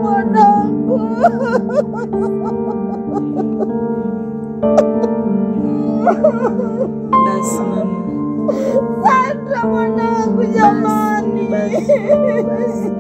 Mwanangu. Basi mama. Sasa mwanangu jamani. Basi.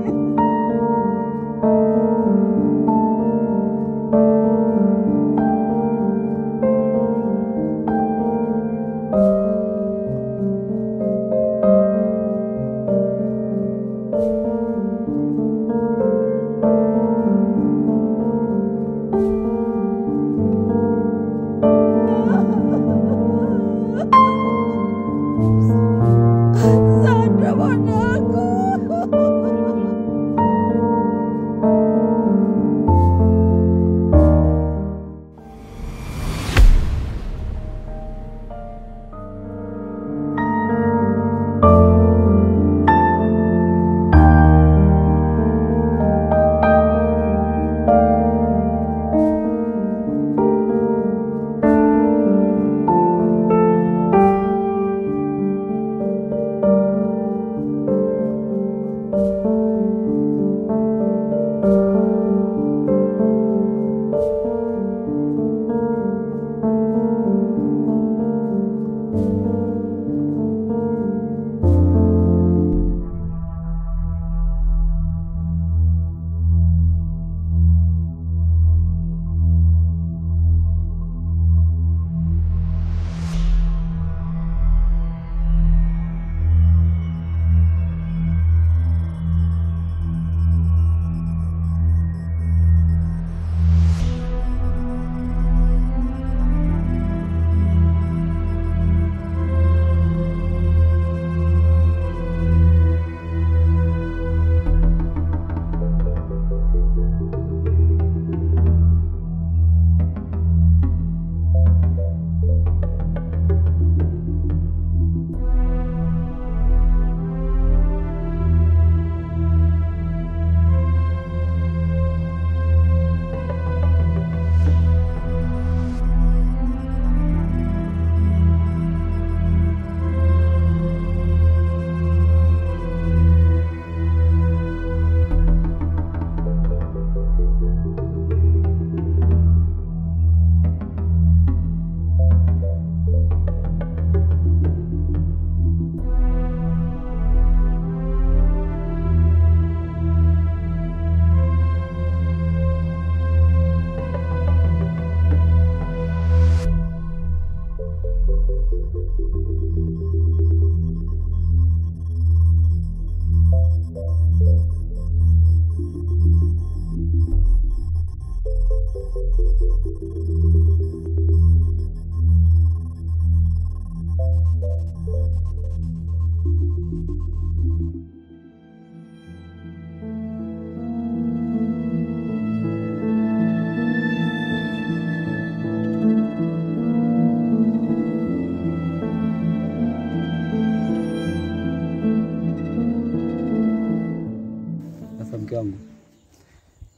Mke wangu,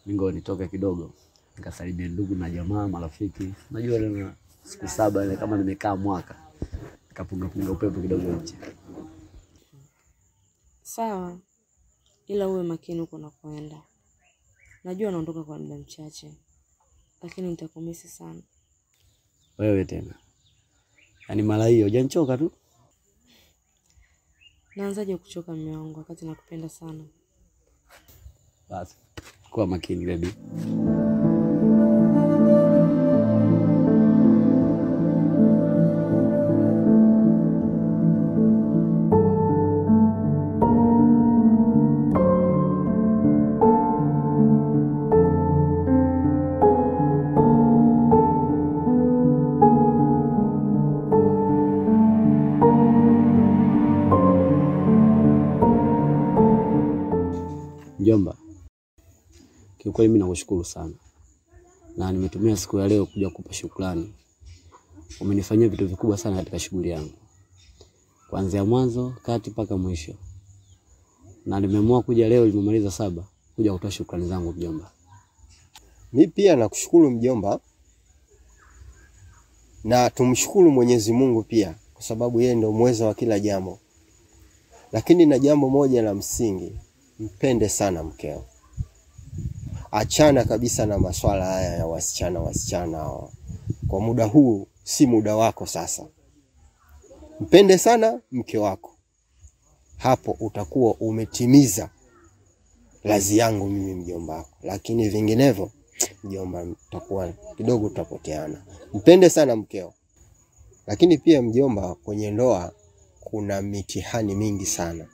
mingo nitoke kidogo nikasaidie ndugu na jamaa marafiki. Najua leo siku 7 ile kama nimekaa mwaka nikapunga upepo kidogo nje. Sawa, ila uwe makini uko unakoenda. Najua naondoka kwa muda mchache, lakini nitakumisi sana. Wewe tena. Yaani mara hiyo hujanichoka tu? Naanzaje kuchoka mume wangu wakati nakupenda sana? Basi, kuwa makini baby. Mjomba, kiukweli mimi nakushukuru sana. Na nimetumia siku ya leo kuja kukupa shukrani. Umenifanyia vitu vikubwa sana katika shughuli yangu. Kuanzia mwanzo, kati mpaka mwisho. Na nimeamua kuja leo nimemaliza 7 kuja kutoa shukrani zangu mjomba. Mimi pia nakushukuru mjomba. Na tumshukuru Mwenyezi Mungu pia kwa sababu yeye ndio muweza wa kila jambo. Lakini na jambo moja la msingi, mpende sana mkeo. achana kabisa na maswala haya ya wasichana hawa. Kwa muda huu si muda wako sasa. Mpende sana mke wako. Hapo utakuwa umetimiza lazi yangu mimi mjomba wako. Lakini vinginevyo mjomba, tutakuwa kidogo tutapoteana. Mpende sana mkeo. Lakini pia mjomba, kwenye ndoa kuna mitihani mingi sana.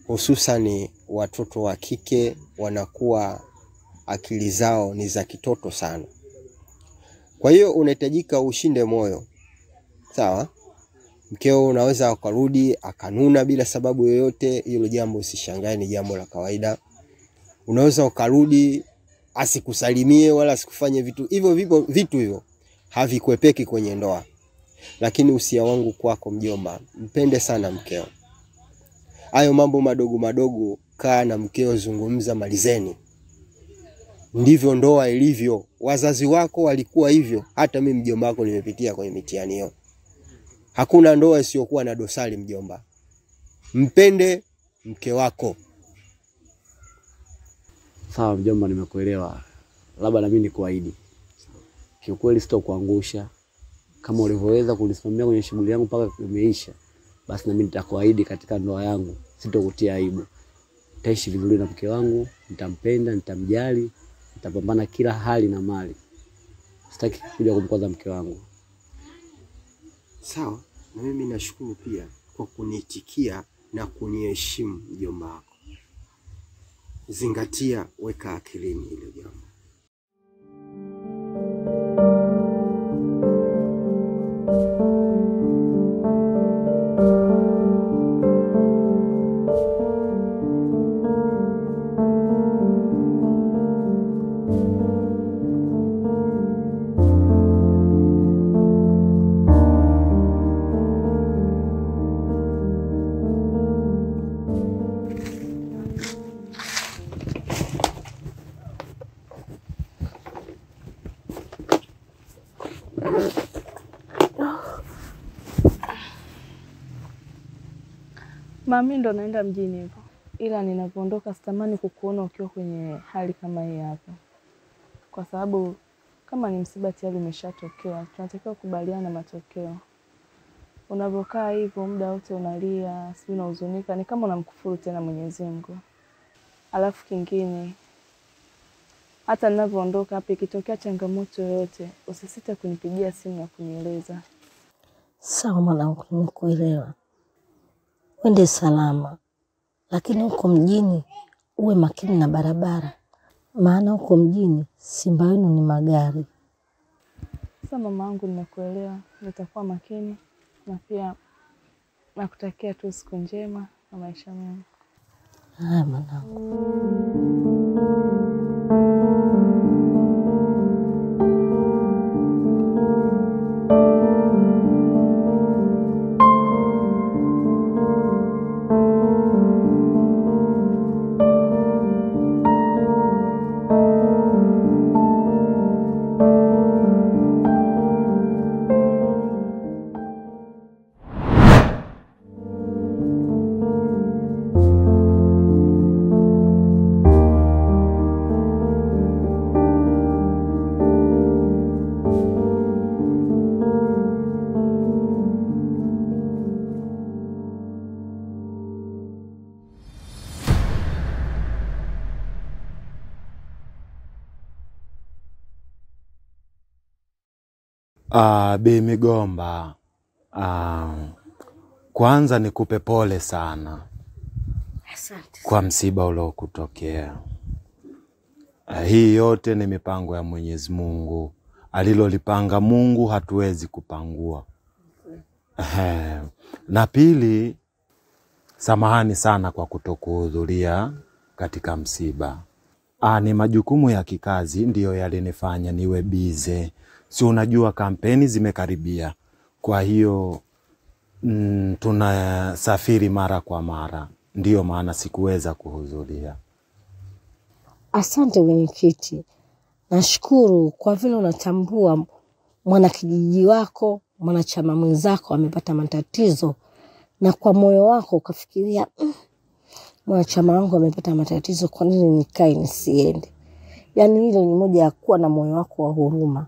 Hususan watoto wa kike wanakuwa akili zao ni za kitoto sana. Kwa hiyo unahitajika ushinde moyo. Sawa? Mkeo unaweza ukarudi akanuna bila sababu yoyote, hilo jambo usishangae, ni jambo la kawaida. Unaweza ukarudi asikusalimie wala asikufanye vitu hivyo havikwepeki kwenye ndoa. Lakini usia wangu kwako mjomba, mpende sana mkeo. Hayo mambo madogo madogo, kaa na mkeo, zungumza, malizeni. Ndivyo ndoa ilivyo. Wazazi wako walikuwa hivyo, hata mimi mjomba wako nimepitia kwenye mitihani hiyo. Hakuna ndoa isiyokuwa na dosari mjomba. Mpende mke wako. Sawa mjomba, nimekuelewa. Labda na mimi nikuahidi. Kiukweli sitokuangusha. Kama ulivyoweza kunisimamia kwenye shughuli yangu mpaka imeisha, basi na mimi nitakuahidi katika ndoa yangu sitokutia aibu. Nitaishi vizuri na mke wangu, nitampenda, nitamjali, nitapambana kila hali na mali. Sitaki kuja kumkwaza mke wangu. Sawa, na mimi nashukuru pia kwa kunitikia na kuniheshimu mjomba wako. Zingatia, weka akilini hilo jambo. Mami ndo naenda mjini hivyo. Ila ninapoondoka sitamani kukuona ukiwa kwenye hali kama hii hapa. Kwa sababu kama ni msiba tayari umeshatokea, tunatakiwa kubaliana matokeo. Unavyokaa hivyo muda wote unalia, si unahuzunika, ni kama unamkufuru tena Mwenyezi Mungu. Alafu kingine, hata ninavyoondoka hapa ikitokea changamoto yoyote, usisite kunipigia simu na kunieleza. Sawa mwanangu, nimekuelewa. Wende salama. Lakini huko mjini uwe makini na barabara. Maana huko mjini simba wenu ni magari. Sasa mamangu, nimekuelewa. Nitakuwa makini na pia nakutakia tu siku njema na maisha mema. Haya mwanangu. Bi Migomba, kwanza nikupe pole sana. Asante. Kwa msiba uliokutokea. Hii yote ni mipango ya Mwenyezi Mungu. Alilolipanga Mungu hatuwezi kupangua. Na pili, samahani sana kwa kutokuhudhuria katika msiba. Ni majukumu ya kikazi ndiyo yalinifanya niwe bize. Si unajua kampeni zimekaribia. Kwa hiyo tunasafiri mara kwa mara. Ndiyo maana sikuweza kuhudhuria. Asante mwenyekiti. Nashukuru kwa vile unatambua mwanakijiji wako, mwanachama mwenzako amepata matatizo, na kwa moyo wako ukafikiria mwanachama wangu amepata matatizo, kwa nini nikae nisiende? Yaani hilo ni moja ya kuwa na moyo wako wa huruma.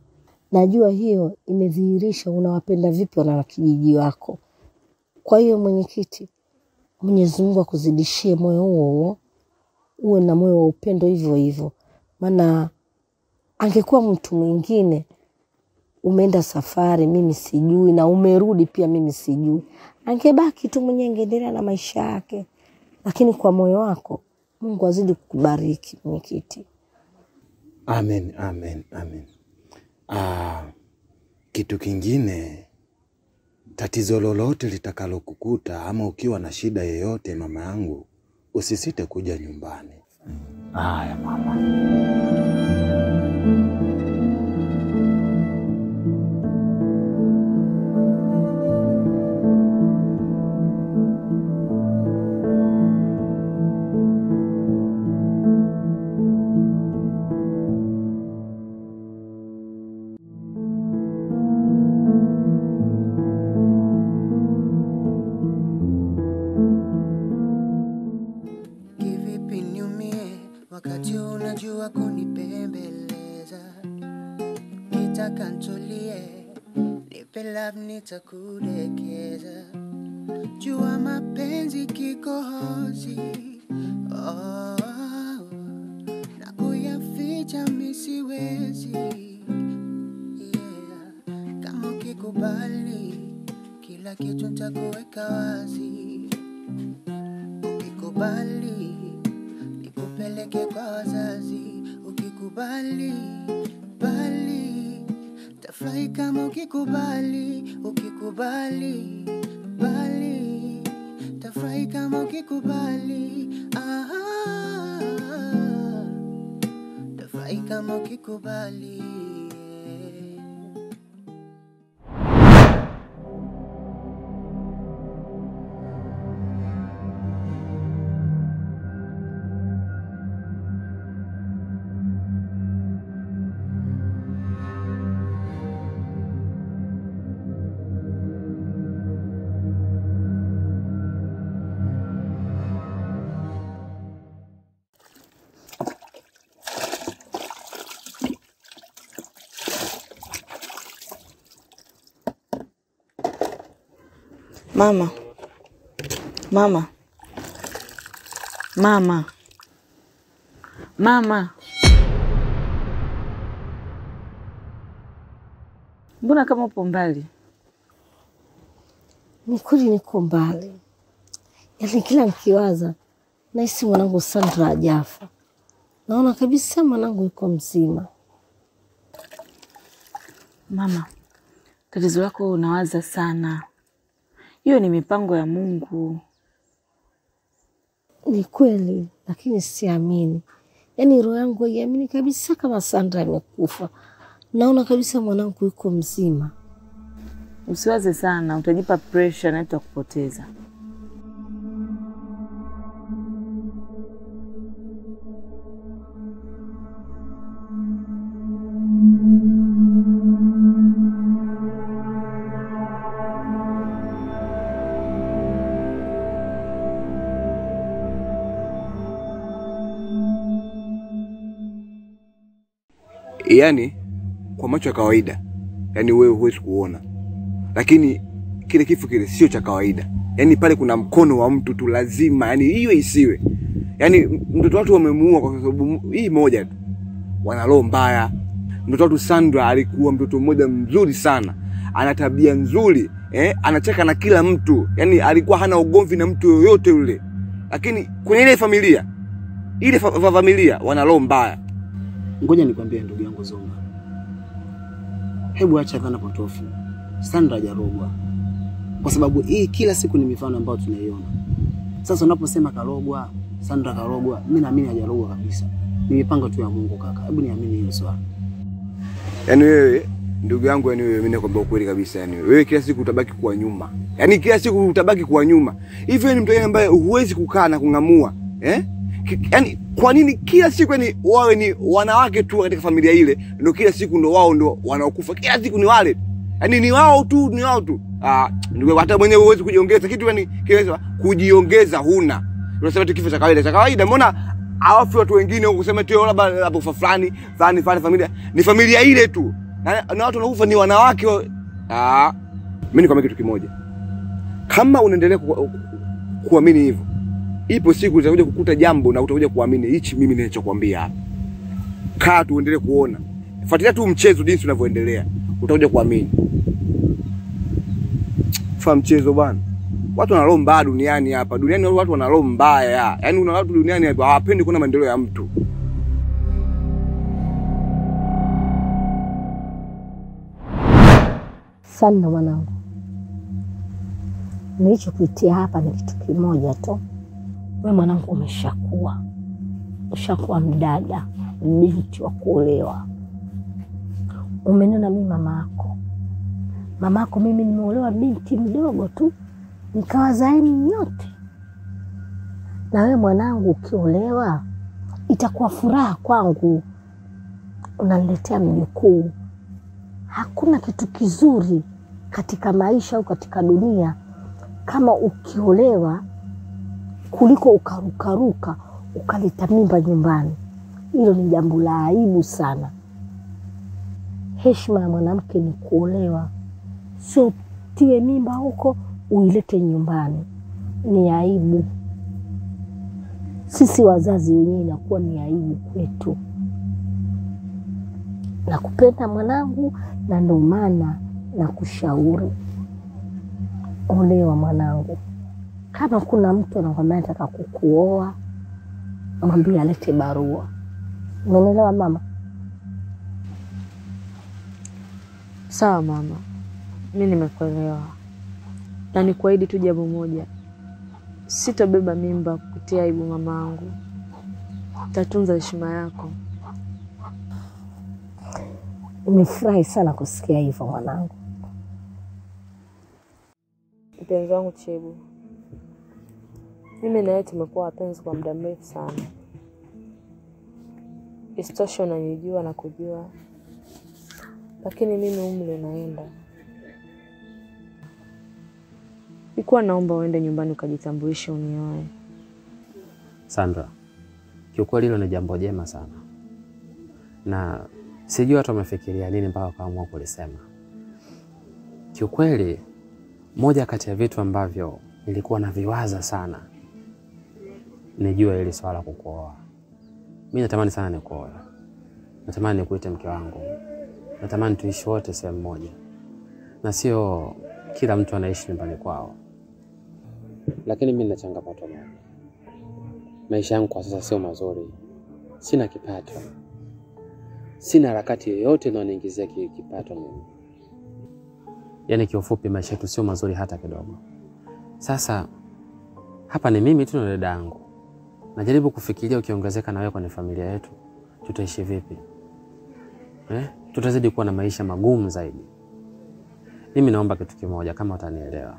Najua hiyo imedhihirisha unawapenda vipi wanakijiji wako. Kwa hiyo mwenyekiti, Mwenyezi Mungu akuzidishie moyo huo, uwe na moyo wa upendo hivyo hivyo. Maana angekuwa mtu mwingine, umeenda safari mimi sijui na umerudi pia mimi sijui, angebaki tu mwenyewe, angeendelea na maisha yake. Lakini kwa moyo wako, Mungu azidi kukubariki mwenyekiti. Amen, amen, amen. Kitu kingine, tatizo lolote litakalokukuta ama ukiwa na shida yoyote mama yangu, usisite kuja nyumbani. Haya mama. Wakati unajua kunipembeleza, nitaka nitulie, nipe love nitakudekeza. Jua mapenzi kikohozi, na kuyaficha mimi siwezi. Kama ukikubali, kila kitu nitakuweka wazi. Ukikubali, nikupeleke kwa wazazi. Ukikubali, bali tafurahi kama ukikubali. Ukikubali, bali tafurahi kama ukikubali. Tafurahi kama ukikubali. Mama. Mama. Mama. Mama. Mbona kama upo mbali? Ni kweli niko mbali. Yaani kila nikiwaza nahisi mwanangu Sandra hajafa. Naona kabisa mwanangu yuko mzima. Mama, tatizo lako unawaza sana. Hiyo ni mipango ya Mungu. Ni kweli, lakini siamini. Yaani roho yangu haiamini kabisa kama Sandra amekufa. Naona kabisa mwanangu yuko mzima. Usiwaze sana, utajipa pressure na itakupoteza. Yaani kwa macho ya kawaida, yaani wewe huwezi kuona. Lakini kile kifo kile sio cha kawaida. Yaani pale kuna mkono wa mtu tu lazima, yaani hiyo isiwe. Yaani mtoto watu wamemuua kwa sababu hii moja tu. Wana roho mbaya. Mtoto watu Sandra alikuwa mtoto mmoja mzuri sana. Ana tabia nzuri, anacheka na kila mtu. Yaani alikuwa hana ugomvi na mtu yoyote yule. Lakini kwenye ile familia wana roho mbaya. Ngoja nikwambie ndugu yangu Zomba. Hebu acha dhana potofu. Sandra hajarogwa. Kwa sababu hii kila siku ni mifano ambayo tunaiona. Sasa unaposema karogwa, Sandra karogwa, mimi naamini hajarogwa kabisa. Ni mipango tu ya Mungu kaka. Hebu niamini hilo swala. Yaani wewe ndugu yangu, yaani wewe mimi nakwambia ukweli kabisa, yaani wewe kila siku utabaki kuwa nyuma. Yaani kila siku utabaki kuwa nyuma. Hivi ni mtu ambaye huwezi kukaa na kungamua, Yaani kwa nini kila siku yani wawe ni wanawake tu katika familia ile, ndio kila siku ndio wao ndio wanaokufa, kila siku ni wale. Yaani ni wao tu. Ndugu, hata mwenyewe huwezi kujiongeza kitu, yani kiweza kujiongeza huna. Unasema tu kifo cha kawaida. Cha kawaida mbona hawafi watu wengine huko kusema tu labda kufa fulani familia. Ni familia ile tu. Na watu wanakufa ni wanawake. Mimi nikwambia kitu kimoja. Kama unaendelea kuamini hivyo, ipo siku utakuja kukuta jambo na utakuja kuamini hichi mimi ninachokuambia hapa. Kaa tu uendelee kuona. Fuatilia tu mchezo jinsi unavyoendelea. Utakuja kuamini. Fa mchezo bwana. Watu wana roho mbaya duniani hapa. Duniani watu wana roho mbaya. Yaani una watu duniani hapa hawapendi kuona maendeleo ya mtu. Sana mwanangu. Nilichokuitia hapa ni kitu kimoja tu. Wewe mwanangu umeshakuwa. Ushakuwa mdada, binti wa kuolewa. Umeniona mimi mamako. Mamako mimi nimeolewa binti mdogo tu. Nikawa zaeni nyote. Na wewe mwanangu ukiolewa itakuwa furaha kwangu. Unaniletea mjukuu. Hakuna kitu kizuri katika maisha au katika dunia kama ukiolewa kuliko ukarukaruka ukaleta mimba nyumbani. Hilo ni jambo la aibu sana. Heshima ya mwanamke ni kuolewa. Sio tie mimba huko uilete nyumbani. Ni aibu. Sisi wazazi wenyewe inakuwa ni aibu kwetu. Nakupenda mwanangu na ndio maana nakushauri. Olewa mwanangu. Kama kuna mtu anakwambia anataka kukuoa, mwambie alete barua. Umeelewa mama? Sawa mama. Mimi nimekuelewa. Na nikuahidi tu jambo moja. Sitabeba mimba kukutia aibu mamangu. Tatunza heshima yako. Nimefurahi sana kusikia hivyo mwanangu. Mpenzi wangu Chibu. Mimi na wewe tumekuwa wapenzi kwa muda mrefu sana. Isitoshe unanijua na kujua. Lakini mimi umri unaenda. Nilikuwa naomba uende nyumbani ukajitambulishe unioe. Sandra, kiukweli hilo ni jambo jema sana. Na sijui watu wamefikiria nini mpaka wakaamua kulisema. Kiukweli, moja kati ya vitu ambavyo nilikuwa naviwaza sana nijue ile swala kukuoa. Mimi natamani sana nikuoe. Natamani nikuite mke wangu. Natamani tuishi wote sehemu moja. Na sio kila mtu anaishi nyumbani kwao. Lakini mimi nina changamoto moja. Maisha yangu kwa sasa sio mazuri. Sina kipato. Sina harakati yoyote inayoniingizia kipato mimi. Yaani kiufupi maisha yetu sio mazuri hata kidogo. Sasa hapa ni mimi tu na dada yangu. Najaribu kufikiria ukiongezeka na wewe kwenye familia yetu, tutaishi vipi? Tutazidi kuwa na maisha magumu zaidi. Mimi naomba kitu kimoja kama utanielewa.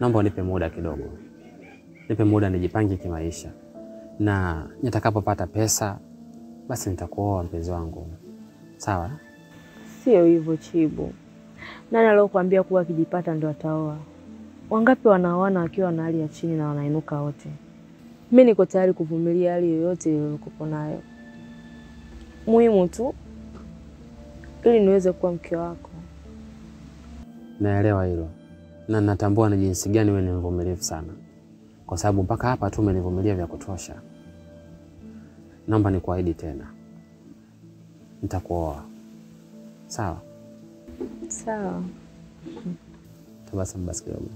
Naomba unipe muda kidogo. Nipe muda nijipange kimaisha. Na nitakapopata pesa basi nitakuoa mpenzi wangu. Sawa? Sio hivyo Chibu. Nani aliyokuambia kuwa akijipata ndo ataoa? Wangapi wanaoana wakiwa na hali ya chini na wanainuka wote? Mimi niko tayari kuvumilia hali yoyote niliyokuwa nayo. Muhimu tu ili niweze kuwa mke wako. Naelewa hilo. Na natambua ni jinsi gani wewe ni mvumilivu sana. Kwa sababu mpaka hapa tu umenivumilia vya kutosha. Naomba nikuahidi tena. Nitakuoa. Sawa? Sawa. Tabasamu basi kidogo.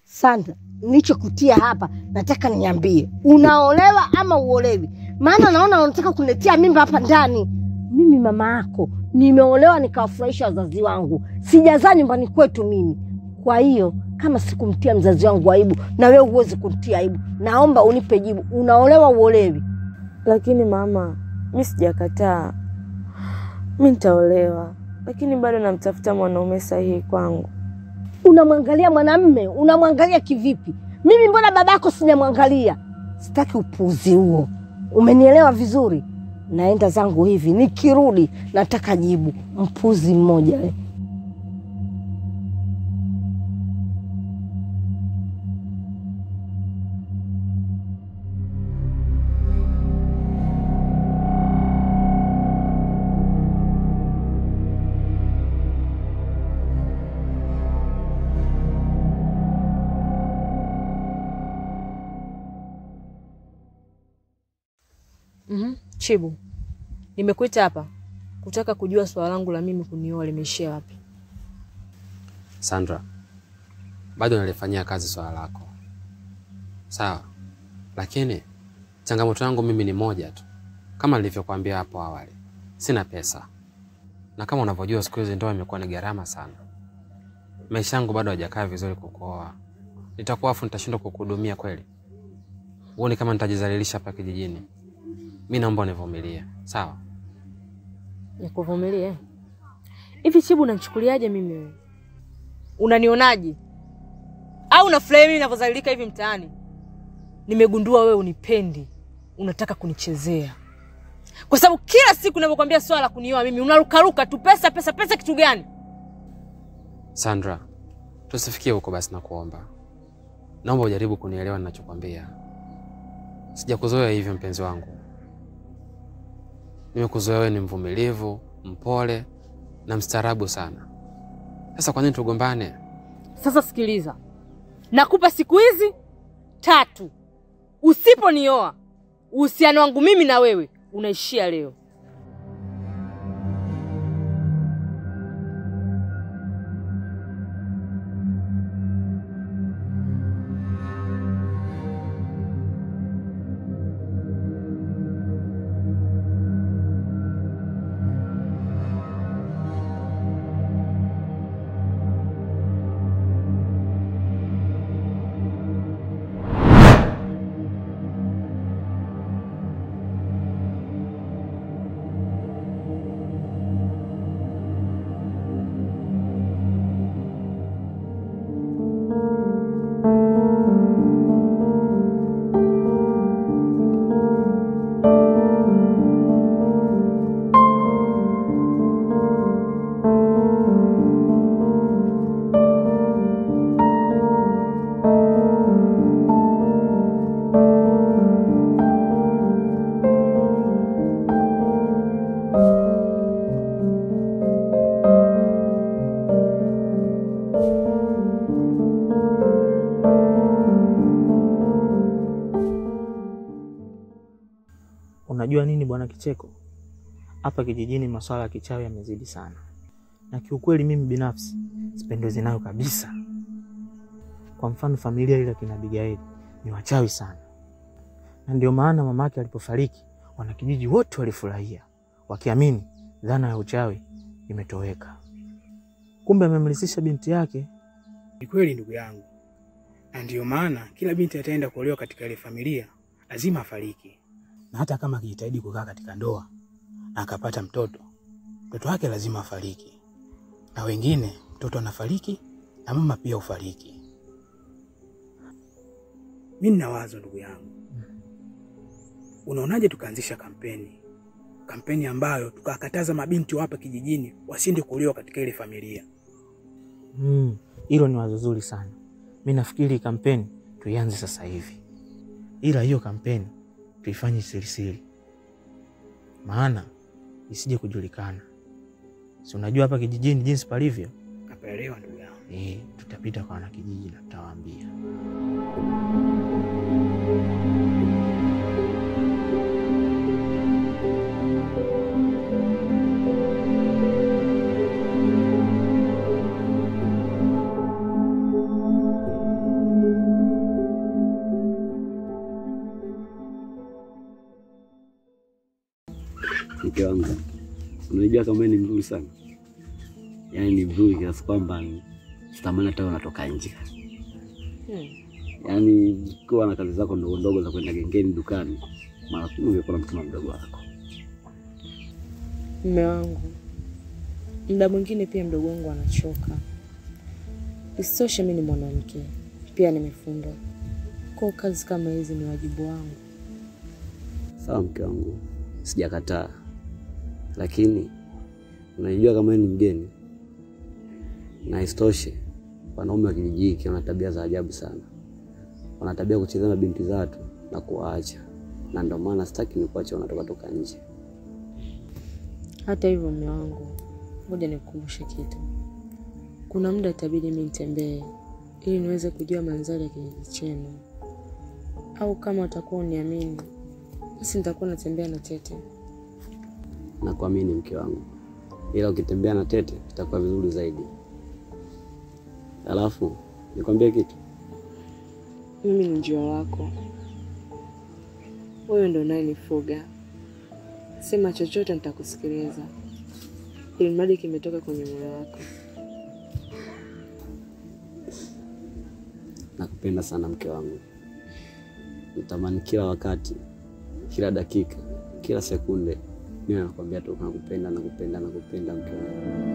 Sandra, nilichokutia hapa nataka niambie. Unaolewa ama uolewi? Maana naona unataka kuniletea mimba hapa ndani. Mimi mama yako nimeolewa nikawafurahisha wazazi wangu. Sijazaa nyumbani kwetu mimi. Kwa hiyo kama sikumtia mzazi wangu aibu na wewe uweze kumtia aibu, naomba unipe jibu. Unaolewa uolewi? Lakini mama, mimi sijakataa. Mimi nitaolewa, lakini bado namtafuta mwanaume sahihi kwangu. Unamwangalia mwanamume? Unamwangalia kivipi? Mimi mbona babako sijamwangalia? Sitaki upuuzi huo. Umenielewa vizuri? Naenda zangu hivi, nikirudi nataka jibu. Mpuzi mmoja wewe. Chibu, nimekuita hapa kutaka kujua swala langu la mimi kunioa limeishia wapi. Sandra, bado nalifanyia kazi swala lako. Sawa. Lakini changamoto yangu mimi ni moja tu. Kama nilivyokuambia hapo awali, sina pesa. Na kama unavyojua siku hizi ndoa imekuwa ni gharama sana. Maisha yangu bado hajakaa vizuri kukuoa. Nitakuwa afu nitashindwa kukuhudumia kweli? Uone kama nitajizalilisha hapa kijijini. Mimi naomba univumilie. Sawa? Nikuvumilie? Hivi Chibu unanichukuliaje mimi wewe? Unanionaje? Au unafurahi mimi ninavyozalilika hivi mtaani? Nimegundua wewe unipendi. Unataka kunichezea. Kwa sababu kila siku ninapokuambia swala la kunioa mimi unarukaruka tu pesa kitu gani? Sandra, tusifikie huko basi na kuomba. Naomba ujaribu kunielewa ninachokwambia. Sijakuzoea hivyo mpenzi wangu. Nimekuzoea wewe ni mvumilivu, mpole na mstaarabu sana. Sasa kwa nini tugombane? Sasa sikiliza. Nakupa siku hizi 3. Usiponioa, uhusiano wangu mimi na wewe unaishia leo. Unajua nini bwana Kicheko? Hapa kijijini masuala ya kichawi yamezidi sana. Na kiukweli mimi binafsi sipendezwi nayo kabisa. Kwa mfano familia ile kina Abigail ni wachawi sana. Na ndio maana mamake alipofariki wanakijiji wote walifurahia, wakiamini dhana ya uchawi imetoweka. Kumbe amemlisisha binti yake. Ni kweli ndugu yangu. Na ndio maana kila binti ataenda kuolewa katika ile familia lazima afariki. Na hata kama akijitahidi kukaa katika ndoa na akapata mtoto wake lazima afariki. Na wengine mtoto anafariki na mama pia ufariki. Mimi nina wazo ndugu yangu. Unaonaje tukaanzisha kampeni? Kampeni ambayo tukakataza mabinti wa hapa kijijini wasiende kuolewa katika ile familia. Hilo ni wazo zuri sana. Mimi nafikiri kampeni tuianze sasa hivi. Ila hiyo kampeni tuifanye siri. Maana isije kujulikana. Si unajua hapa kijijini jinsi palivyo? Napaelewa ndugu yangu. Tutapita kwa wana kijiji na tutawaambia. Mke wangu, unajua kama ni mzuri sana. Yaani ni mzuri kiasi kwamba sitamani hata unatoka nje. Yaani kwa na kazi zako ndogo ndogo za kwenda gengeni dukani, mara tu ungekuwa mtuma mdogo wako. Mume wangu, muda mwingine pia mdogo wangu anachoka. Isitoshe mimi ni mwanamke, pia nimefundwa. Kwa kazi kama hizi ni wajibu wangu. Sawa mke wangu, sijakataa. Lakini unajua kama wewe ni mgeni. Na isitoshe wanaume wa kijiji hiki wana tabia za ajabu sana. Wana tabia kucheza na binti za watu na kuwaacha. Na ndio maana sitaki nikuache unatoka nje. Hata hivyo mume wangu, ngoja nikukumbushe kitu. Kuna muda itabidi mimi nitembee ili niweze kujua mandhari ya kijiji chenu. Au kama utakuwa uniamini, basi nitakuwa natembea na Tete. Nakuamini mke wangu. Ila ukitembea na Tete itakuwa vizuri zaidi. Alafu nikwambie kitu. Mimi ni njio wako. Wewe ndio unayenifuga. Sema chochote nitakusikiliza. Ili mradi kimetoka kwenye moyo wako. Nakupenda sana mke wangu. Natamani kila wakati, kila dakika, kila sekunde mimi nakwambia tu nakupenda mke wangu.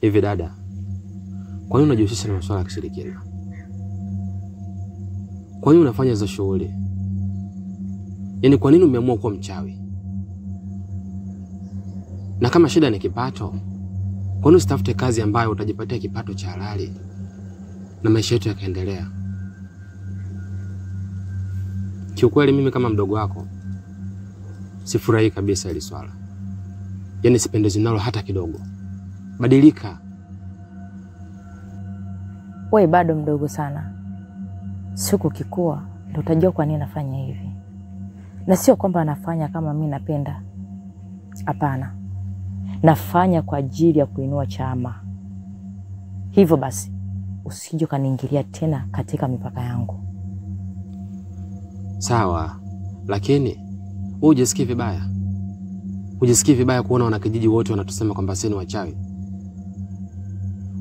Hivi dada, kwa nini unajihusisha na masuala ya kishirikina? Kwa nini unafanya hizo shughuli? Yaani kwa nini umeamua kuwa mchawi? Na kama shida ni kipato, kwa nini usitafute kazi ambayo utajipatia kipato cha halali na maisha yetu yakaendelea? Kiukweli mimi kama mdogo wako sifurahi kabisa hili swala. Yaani sipendezwi nalo hata kidogo. Badilika. Wewe bado mdogo sana. Siku kikua ndio utajua kwa nini nafanya hivi. Na sio kwamba nafanya kama mimi napenda. Hapana. Nafanya kwa ajili ya kuinua chama. Hivyo basi usije kaniingilia tena katika mipaka yangu. Sawa, lakini wewe hujisikii vibaya? Hujisikii vibaya kuona wanakijiji wote wanatusema kwamba sisi ni wachawi?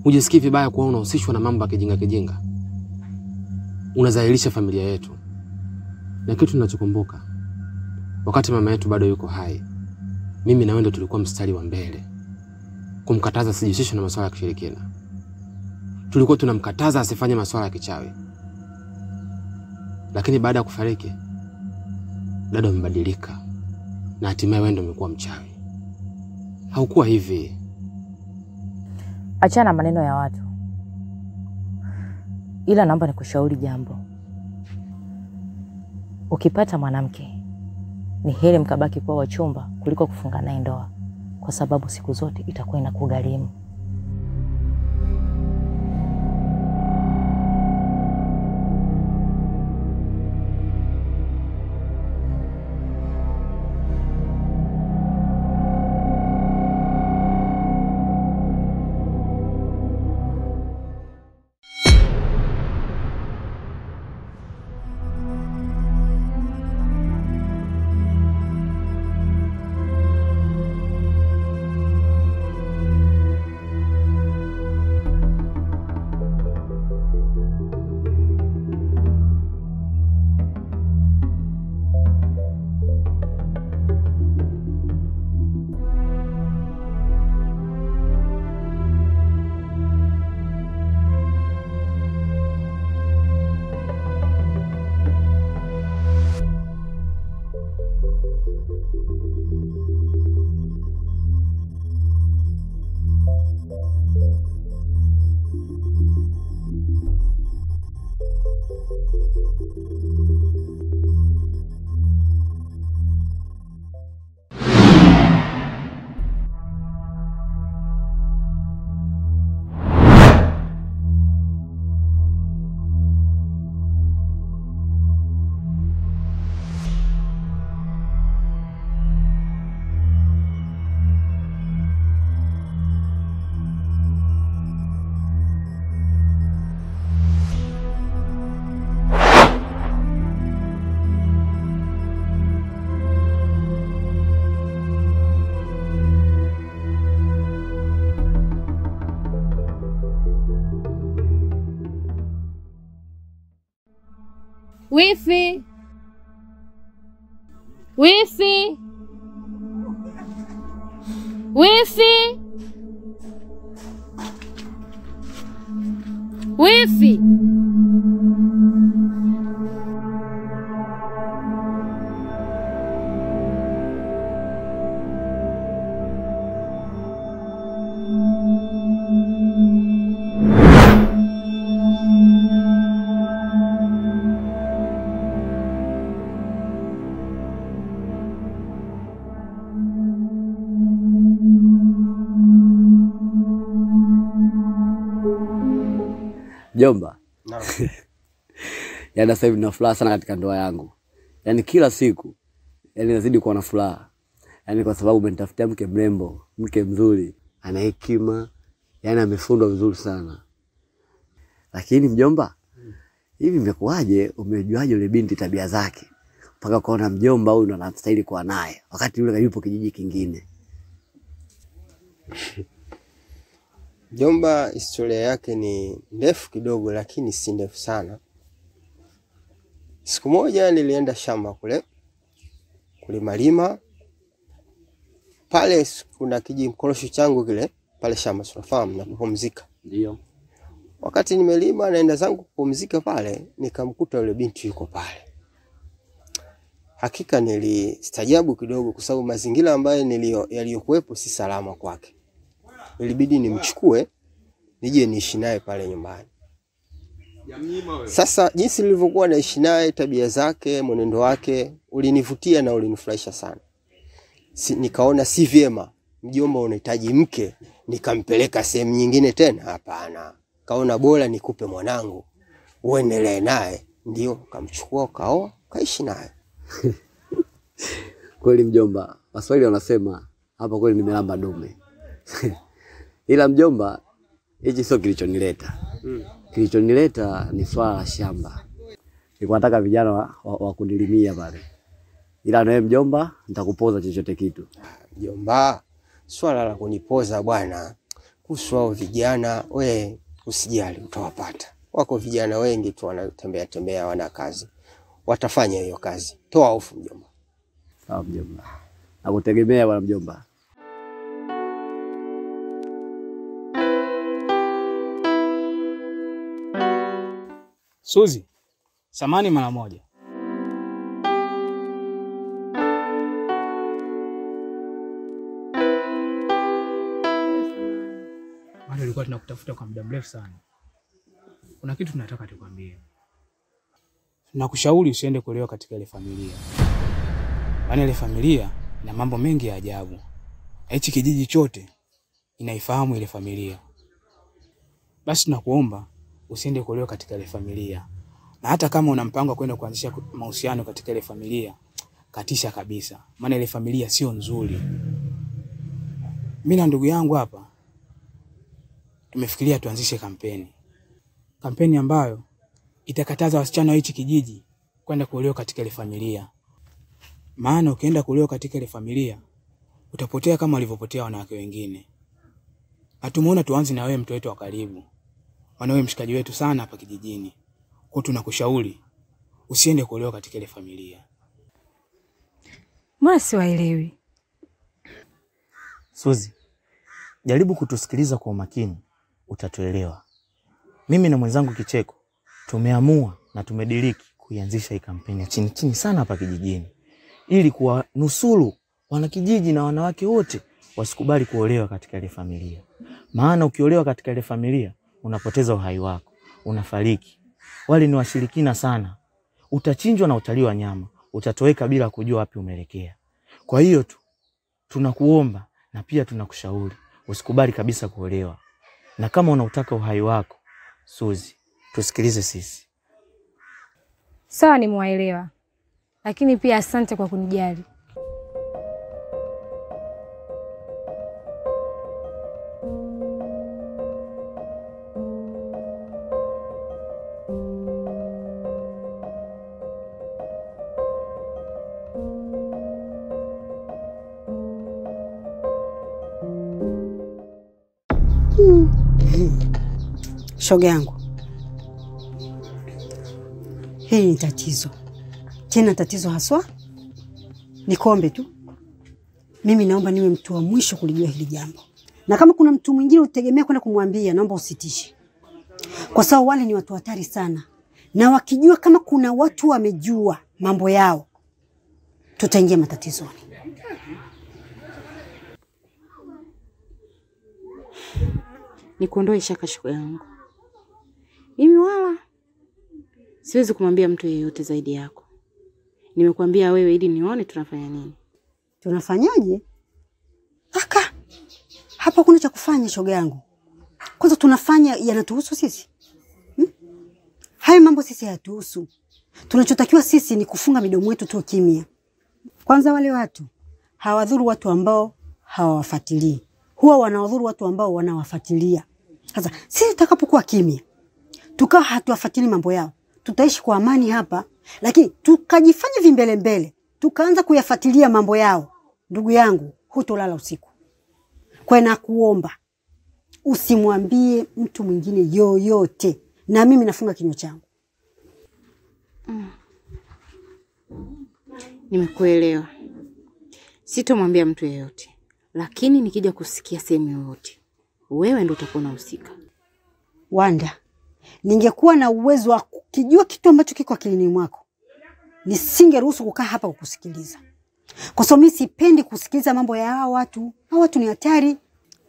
Hujisikii vibaya kuona unahusishwa na mambo ya kijinga? Unazalilisha familia yetu. Na kitu ninachokumbuka, wakati mama yetu bado yuko hai, mimi na wewe ndio tulikuwa mstari wa mbele kumkataza asijihusishe na masuala ya kishirikina. Tulikuwa tunamkataza asifanye masuala ya kichawi. Lakini baada ya kufariki, dada umebadilika na hatimaye wewe ndio umekuwa mchawi. Haukuwa hivi. Achana maneno ya watu. Ila naomba nikushauri jambo. Ukipata mwanamke, ni heri mkabaki kuwa wachumba kuliko kufunga naye ndoa, kwa sababu siku zote itakuwa inakugharimu. Wifi. Wifi. Wifi. Wifi. Jomba. Naam. Yaani sasa hivi nina furaha sana katika ndoa yangu. Yaani kila siku nazidi kuwa na furaha. Yaani kwa sababu umenitafutia mke mrembo, mke mzuri, ana hekima, yaani amefundwa vizuri sana. Lakini mjomba, hivi imekuwaje umejuaje yule binti tabia zake? Mpaka kuona mjomba huyu ndo anastahili kuwa naye wakati yule yupo kijiji kingine. Jomba historia yake ni ndefu kidogo lakini si ndefu sana. Siku moja nilienda shamba kule kulimalima. Pale kuna kijimkorosho changu kile pale shamba tunafahamu na kupumzika. Ndio. Wakati nimelima naenda zangu kupumzika pale nikamkuta yule binti yuko pale. Hakika nilistajabu kidogo kwa sababu mazingira ambayo yaliyokuepo si salama kwake. Ilibidi nimchukue nije niishi naye pale nyumbani. Sasa jinsi nilivyokuwa naishi naye, tabia zake, mwenendo wake ulinivutia na ulinifurahisha sana. Nikaona si vyema mjomba unahitaji mke nikampeleka sehemu nyingine tena, hapana. Kaona bora nikupe mwanangu uendelee naye, ndio kamchukua kaoa kaishi naye. Kweli mjomba, Waswahili wanasema hapa kweli nimelamba dume. Ila mjomba, hichi sio kilichonileta. Kilichonileta ni swala la shamba. Nilikuwa nataka vijana wa kunilimia pale. Ila na wewe mjomba, nitakupoza chochote kitu. Mjomba, swala la kunipoza bwana, kuswao vijana, we usijali utawapata. Wako vijana wengi tu wanatembea wana kazi. Watafanya hiyo kazi. Toa hofu mjomba. Sawa mjomba. Nakutegemea bwana mjomba. Suzi, samani mara moja. Bado tulikuwa tunakutafuta kwa muda mrefu sana. Kuna kitu tunataka tukwambie. Tunakushauri usiende kuolewa katika ile familia. Maana ile familia ina mambo mengi ya ajabu. Hichi kijiji chote inaifahamu ile familia. Basi tunakuomba usiende kuolewa katika ile familia. Na hata kama una mpango kwenda kuanzisha mahusiano katika ile familia, katisha kabisa. Maana ile familia sio nzuri. Mimi na ndugu yangu hapa tumefikiria tuanzishe kampeni. Kampeni ambayo itakataza wasichana wa hichi kijiji kwenda kuolewa katika ile familia. Maana ukienda kuolewa katika ile familia utapotea kama walivyopotea wanawake wengine. Hatumuona tuanze na wewe mtu wetu wa karibu. Maana wewe mshikaji wetu sana hapa kijijini. Kwa tunakushauri usiende kuolewa katika ile familia. Mbona siwaelewi? Suzi, jaribu kutusikiliza kwa umakini, utatuelewa. Mimi na mwenzangu Kicheko tumeamua na tumediriki kuianzisha hii kampeni chini chini sana hapa kijijini ili kuwanusuru wanakijiji na wanawake wote wasikubali kuolewa katika ile familia. Maana ukiolewa katika ile familia unapoteza uhai wako, unafariki. Wale ni washirikina sana. Utachinjwa na utaliwa nyama, utatoweka bila kujua wapi umeelekea. Kwa hiyo tu tunakuomba na pia tunakushauri usikubali kabisa kuolewa. Na kama unautaka uhai wako, Suzi, tusikilize sisi. Sawa, nimewaelewa. Lakini pia asante kwa kunijali. Shoga yangu, Hili ni tatizo. Tena tatizo haswa. Nikombe tu. Mimi naomba niwe mtu wa mwisho kulijua hili jambo. Na kama kuna mtu mwingine utegemea kwenda kumwambia, naomba usitishe. Kwa sababu wale ni watu hatari sana. Na wakijua kama kuna watu wamejua mambo yao, tutaingia matatizoni. Nikuondoe shaka shoko yangu. Mimi wala siwezi kumwambia mtu yeyote zaidi yako. Nimekuambia wewe ili nione tunafanya nini. Tunafanyaje? Hapa kuna cha kufanya shoga yangu. Kwanza tunafanya yanatuhusu sisi. Hayo mambo sisi hayatuhusu. Tunachotakiwa sisi ni kufunga midomo yetu tu kimya. Kwanza wale watu hawadhuru watu ambao hawawafuatilii. Huwa wanawadhuru watu ambao wanawafuatilia. Sasa sisi tutakapokuwa kimya, tukawa hatuwafuatilii mambo yao, tutaishi kwa amani hapa, lakini tukajifanya vimbele mbele, tukaanza kuyafuatilia mambo yao. Ndugu yangu, hutolala usiku. Kwa na kuomba usimwambie mtu mwingine yoyote, na mimi nafunga kinywa changu. Nimekuelewa. Sitomwambia mtu yeyote. Lakini nikija kusikia sehemu yoyote, wewe ndio utakuwa unahusika. Wanda, ningekuwa na uwezo wa kujua kitu ambacho kiko akilini mwako, nisingeruhusu kukaa hapa kukusikiliza. Kwa sababu mimi sipendi kusikiliza mambo ya hao watu. Hao watu ni hatari.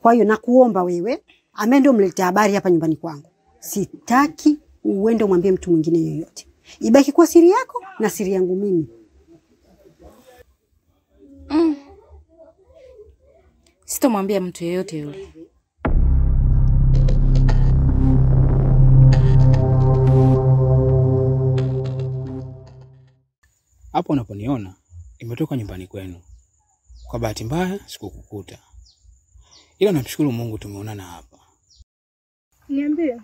Kwa hiyo nakuomba wewe, ambaye ndio mleta habari hapa nyumbani kwangu, sitaki uende umwambie mtu mwingine yoyote. Ibaki kwa siri yako na siri yangu mimi. Sitomwambia mtu yeyote yule. Hapo unaponiona nimetoka nyumbani kwenu. Kwa bahati mbaya sikukukuta. Ila namshukuru Mungu tumeonana hapa. Niambie.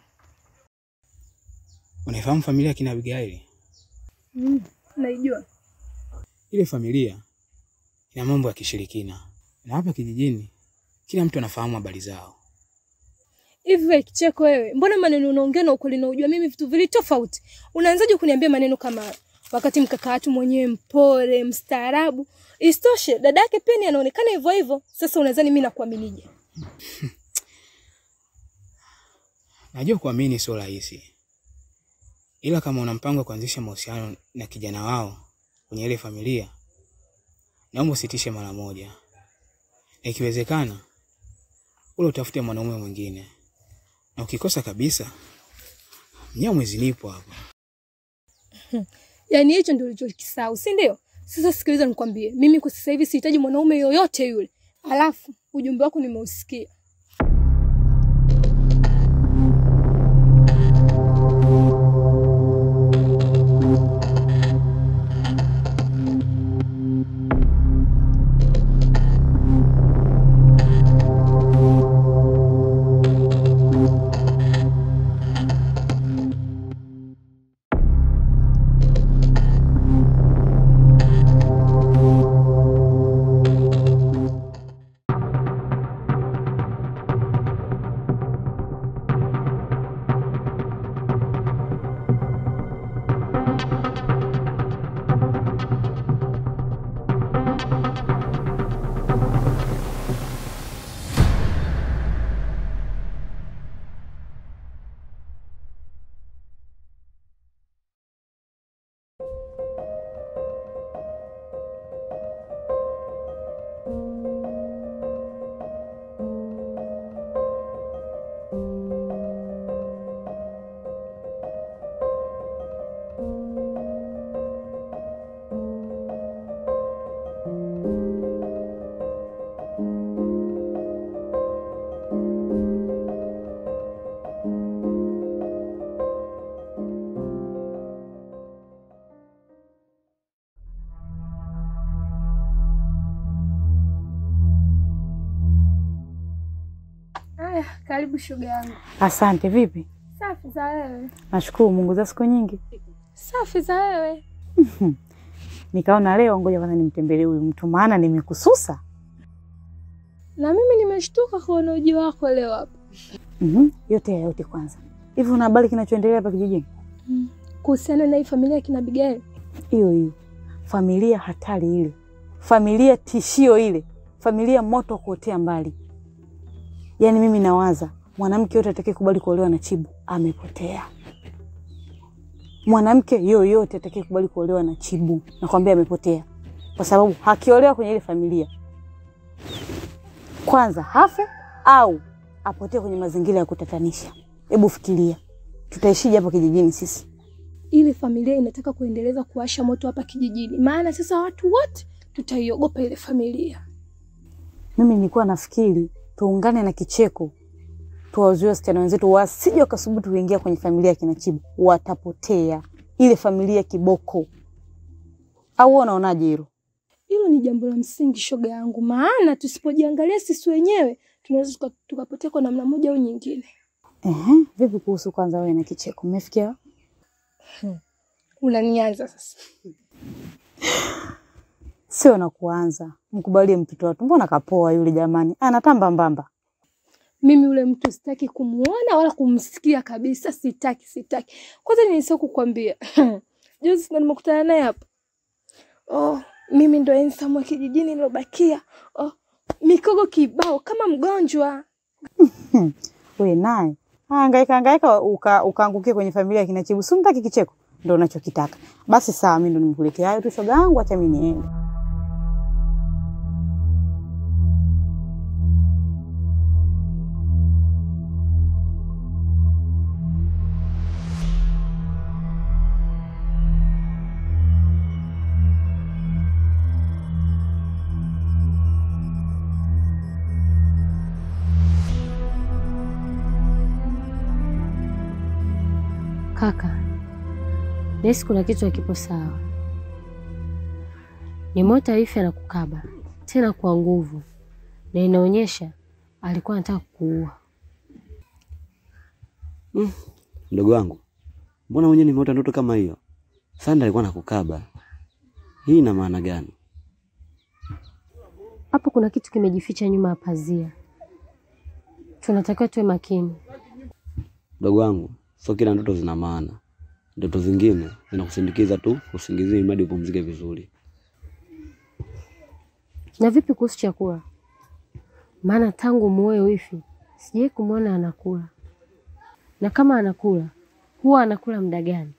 Unaifahamu familia kina Abigail? Naijua. Ile familia ina mambo ya kishirikina. Na hapa kijijini kila mtu anafahamu habari zao. Hivi Kicheko wewe, mbona maneno unaongea na ukweli na unajua mimi vitu vile tofauti? Unaanzaje kuniambia maneno kama wakati mkaka watu mwenyewe mpole, mstaarabu? Isitoshe dadake Penny anaonekana hivyo hivyo. Sasa unadhani mimi nakuaminije? Najua kuamini sio rahisi. Ila kama una mpango kuanzisha mahusiano na kijana wao kwenye ile familia, naomba usitishe mara moja. Ikiwezekana ule utafute mwanaume mwingine. Na ukikosa kabisa, Mnyamwezi nipo hapa. Yaani hicho ndio ulichokisahau, si ndio? Sasa sikiliza nikwambie, mimi kwa sasa hivi sihitaji mwanaume yoyote yule. Alafu ujumbe wako nimeusikia. Karibu shoga yangu. Asante, vipi? Safi za wewe. Nashukuru Mungu, za siku nyingi. Safi za wewe. Nikaona leo ngoja kwanza nimtembelee huyu mtu maana nimekususa. Na mimi nimeshtuka kuona ujio wako leo hapa. Yote kwanza. Hivi una habari kinachoendelea hapa kijijini? kuhusiana na hii familia kina Abigail? Hiyo familia hatari ile, familia tishio ile, familia moto kuotea mbali. Yaani mimi nawaza mwanamke yote atakayekubali kuolewa na Chibu amepotea. Mwanamke yoyote atakayekubali kuolewa na Chibu nakwambia amepotea. Kwa sababu hakiolewa kwenye ile familia, kwanza hafe au apotee kwenye mazingira ya kutatanisha. Hebu fikiria, tutaishije hapo kijijini sisi? Ile familia inataka kuendeleza kuwasha moto hapa kijijini. Maana sasa watu wote tutaiogopa ile familia. Mimi nilikuwa nafikiri tuungane na Kicheko, tuwazuie wasichana wenzetu wasije wakasubutu kuingia kwenye familia ya kina Chibu. Watapotea ile familia kiboko. Au unaonaje hilo? Hilo ni jambo la msingi shoga yangu, maana tusipojiangalia sisi wenyewe tunaweza tukapotea kwa namna moja au nyingine. Vipi kuhusu kwanza wewe na Kicheko? Mmefikia? Unanianza sasa. Sio na kuanza. Mkubalie mtoto watu. Mbona kapoa yule jamani? Anatamba mbamba. Mimi yule mtu sitaki kumuona wala kumsikia kabisa, sitaki. Kwanza nilisahau kukwambia. Juzi nimekutana naye hapa. Mimi ndo ensamu wa kijijini nilobakia. Mikogo kibao kama mgonjwa. Wewe naye hangaika ukaangukia kwenye familia ya kina Chibu. Simtaki Kicheko ndio unachokitaka. Basi sawa, mimi ndo nimekuletea hayo tu shoga yangu, acha mimi niende. Kaka, nesi kuna kitu hakipo sawa. Nimeona taarifa na kukaba tena kwa nguvu, na inaonyesha alikuwa anataka kuua. Mdogo wangu, mbona mwenyewe nimeota ndoto kama hiyo? Sanda alikuwa anakukaba. Hii ina maana gani? Hapo kuna kitu kimejificha nyuma ya pazia. Tunatakiwa tuwe makini. Mdogo wangu, sio kila ndoto zina maana. Ndoto zingine zinakusindikiza tu usingizini hadi upumzike vizuri. Na vipi kuhusu chakula? Maana tangu muoe wifi sijai kumuona anakula. Na kama anakula, huwa anakula muda gani?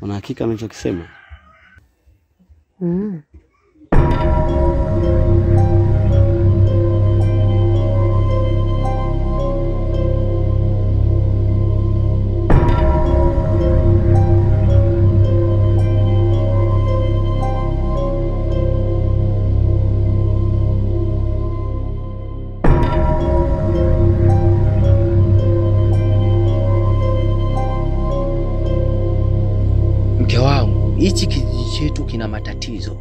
Una hakika ninachokisema? Hichi kijiji chetu kina matatizo.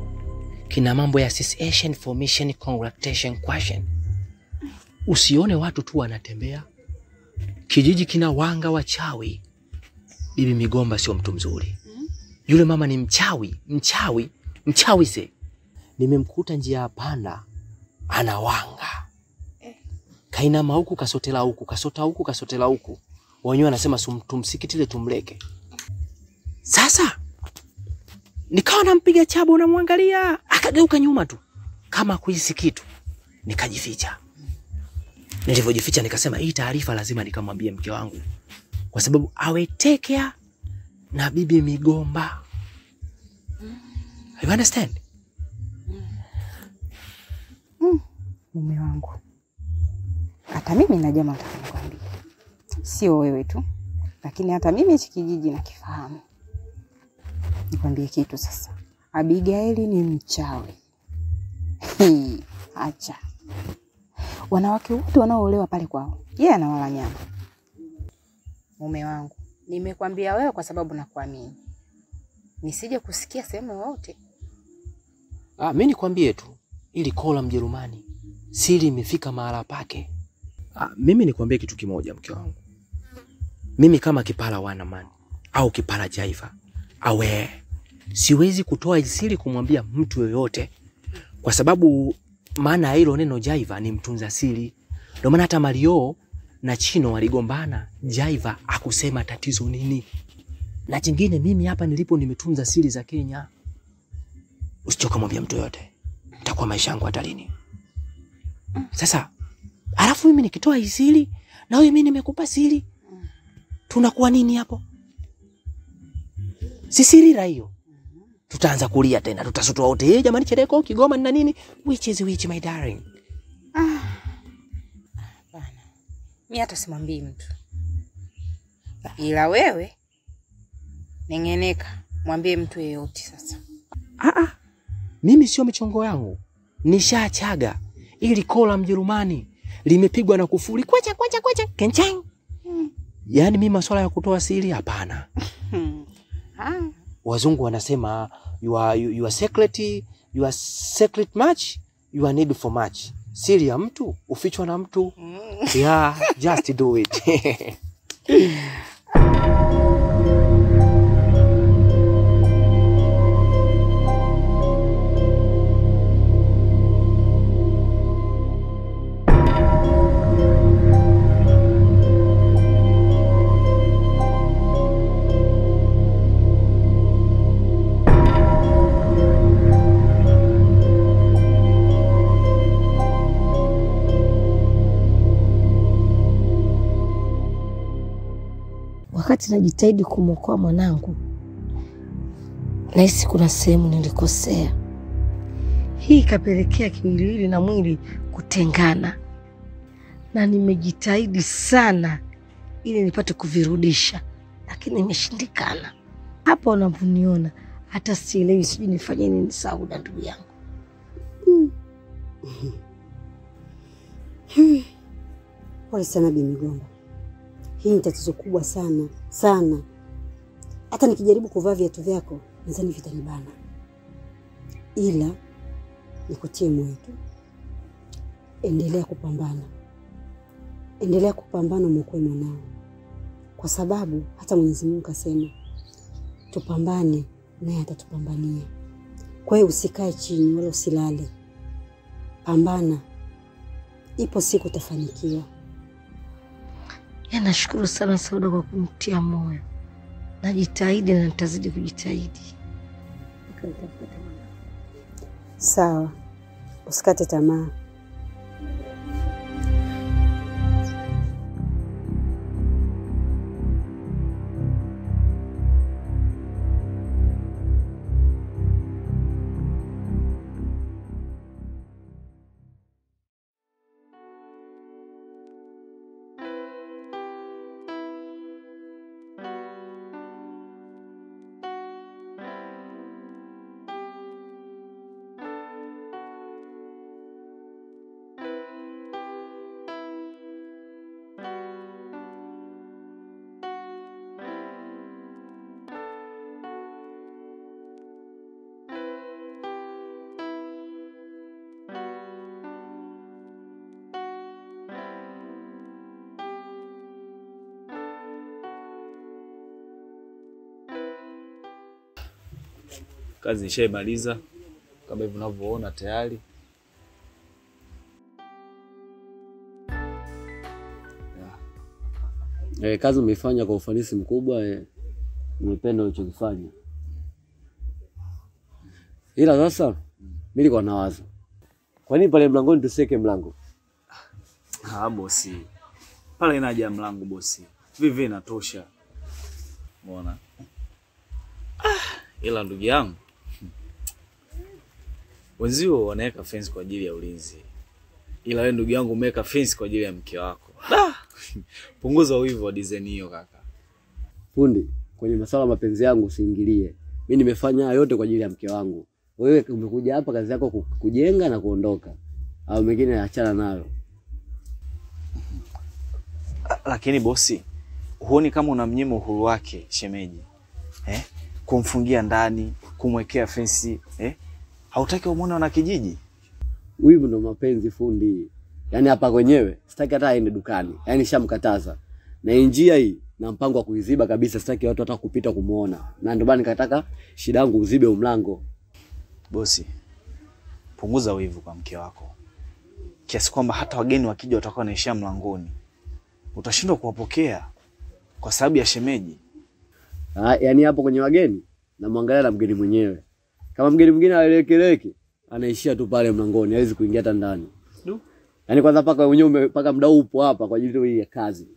Kina mambo ya cessation, formation, congratulation, question. Usione watu tu wanatembea. Kijiji kina wanga wachawi. Bibi Migomba sio mtu mzuri. Yule mama ni mchawi se. Nimemkuta njia ya panda ana wanga. Kainama huku kasotela huku, kasotela huku. Wenyewe anasema tumsikitile tumleke. Sasa nikawa nampiga chabo na muangalia, akageuka nyuma tu kama kuhisi kitu. Nikajificha. Nilivyojificha nikasema hii taarifa lazima nikamwambie mke wangu, kwa sababu awe take care na Bibi Migomba. You understand? Mume wangu, hata mimi na jamaa nitakwambia. Sio wewe tu, lakini hata mimi hichi kijiji nakifahamu. Nikwambie kitu sasa. Abigail ni mchawi. Acha. Wanawake wote wanaoolewa pale kwao, yeye anawala nyama. Mume wangu, nimekwambia wewe kwa sababu nakuamini. Nisije kusikia sehemu yote. Mimi nikwambie tu, ili kola Mjerumani siri imefika mahala pake. Mimi nikwambie kitu kimoja mke wangu. Mimi kama Kipala Wanaman au Kipala Jaiva, siwezi kutoa siri kumwambia mtu yoyote, kwa sababu maana hilo neno Jaiva ni mtunza siri. Ndio maana hata Mario na Chino waligombana, Jaiva akusema tatizo nini. Na jingine, mimi hapa nilipo nimetunza siri za Kenya. Usichoka mwambia mtu yote. Nitakuwa maisha yangu hatarini. Sasa, alafu mimi nikitoa hii siri na wewe mimi nimekupa siri. Tunakuwa nini hapo? Si siri hiyo. Tutaanza kulia tena, tutasutua wote. Jamani Chereko, Kigoma na nini? Which is which my darling? Bana. Mimi hata simwambii mtu. Ila wewe nengeneka, mwambie mtu yeyote sasa. Mimi sio michongo yangu. Nishaachaga. Ili kola Mjerumani limepigwa na kufuli kwacha kenchang. Yaani mimi masuala ya kutoa siri hapana. Wazungu wanasema you are secret much, you are need for much. Siri ya mtu ufichwa na mtu. Yeah, just do it. Wakati najitahidi kumwokoa mwanangu, nahisi kuna sehemu nilikosea. Hii ikapelekea kimwili na mwili kutengana. Na nimejitahidi sana ili nipate kuvirudisha, lakini imeshindikana. Hapa unavyoniona hata sielewi sijui nifanye nini Sauda ndugu yangu. Pole sana Bi Migomba. Hii ni tatizo kubwa sana, sana. Hata nikijaribu kuvaa viatu vyako, nadhani vitanibana. Ila nikutie moyo tu. Endelea kupambana. Endelea kupambana mwokoe mwanao. Kwa sababu hata Mwenyezi Mungu kasema tupambane naye atatupambania. Kwa hiyo usikae chini wala usilale. Pambana. Ipo siku utafanikiwa. Nashukuru sana Sauda kwa kunitia moyo. Najitahidi na nitazidi kujitahidi. Sawa. Usikate tamaa. Kazi nishaimaliza kama hivi unavyoona tayari. Kazi umeifanya kwa ufanisi mkubwa, nimependa ulichokifanya. Ila sasa mimi nilikuwa nawaza. Kwa nini pale mlangoni tuseke mlango? Bosi. Pale inaja mlango bosi. Vivi inatosha. Umeona? Ila ndugu yangu, wenzio wanaweka fence kwa ajili ya ulinzi. Ila wewe ndugu yangu umeweka fence kwa ajili ya mke wako. Punguza wivu wa design hiyo kaka. Fundi, kwenye masuala mapenzi yangu usiingilie. Mimi nimefanya yote kwa ajili ya mke wangu. Wewe umekuja hapa kazi yako kujenga na kuondoka. Au mengine achana nayo. Lakini bosi, huoni kama unamnyima uhuru wake shemeji? Kumfungia ndani, kumwekea fence, hautaki umuone wana kijiji? Wivu ndo mapenzi fundi. Yaani hapa kwenyewe sitaki hata aende dukani. Yaani shamkataza. Na njia hii na mpango wa kuiziba kabisa, sitaki watu hata kupita kumuona. Na ndio maana nikataka shida yangu uzibe mlango. Bosi, punguza wivu kwa mke wako. Kiasi kwamba hata wageni wakija watakuwa wanaishia mlangoni. utashindwa kuwapokea kwa sababu ya shemeji. Yaani hapo kwenye wageni namwangalia na mgeni mwenyewe. Kama mgeni mwingine aelekeleke, anaishia tu pale mlangoni, hawezi kuingia hata ndani. Yaani kwanza paka mwenyewe paka muda upo hapa kwa ajili ya kazi.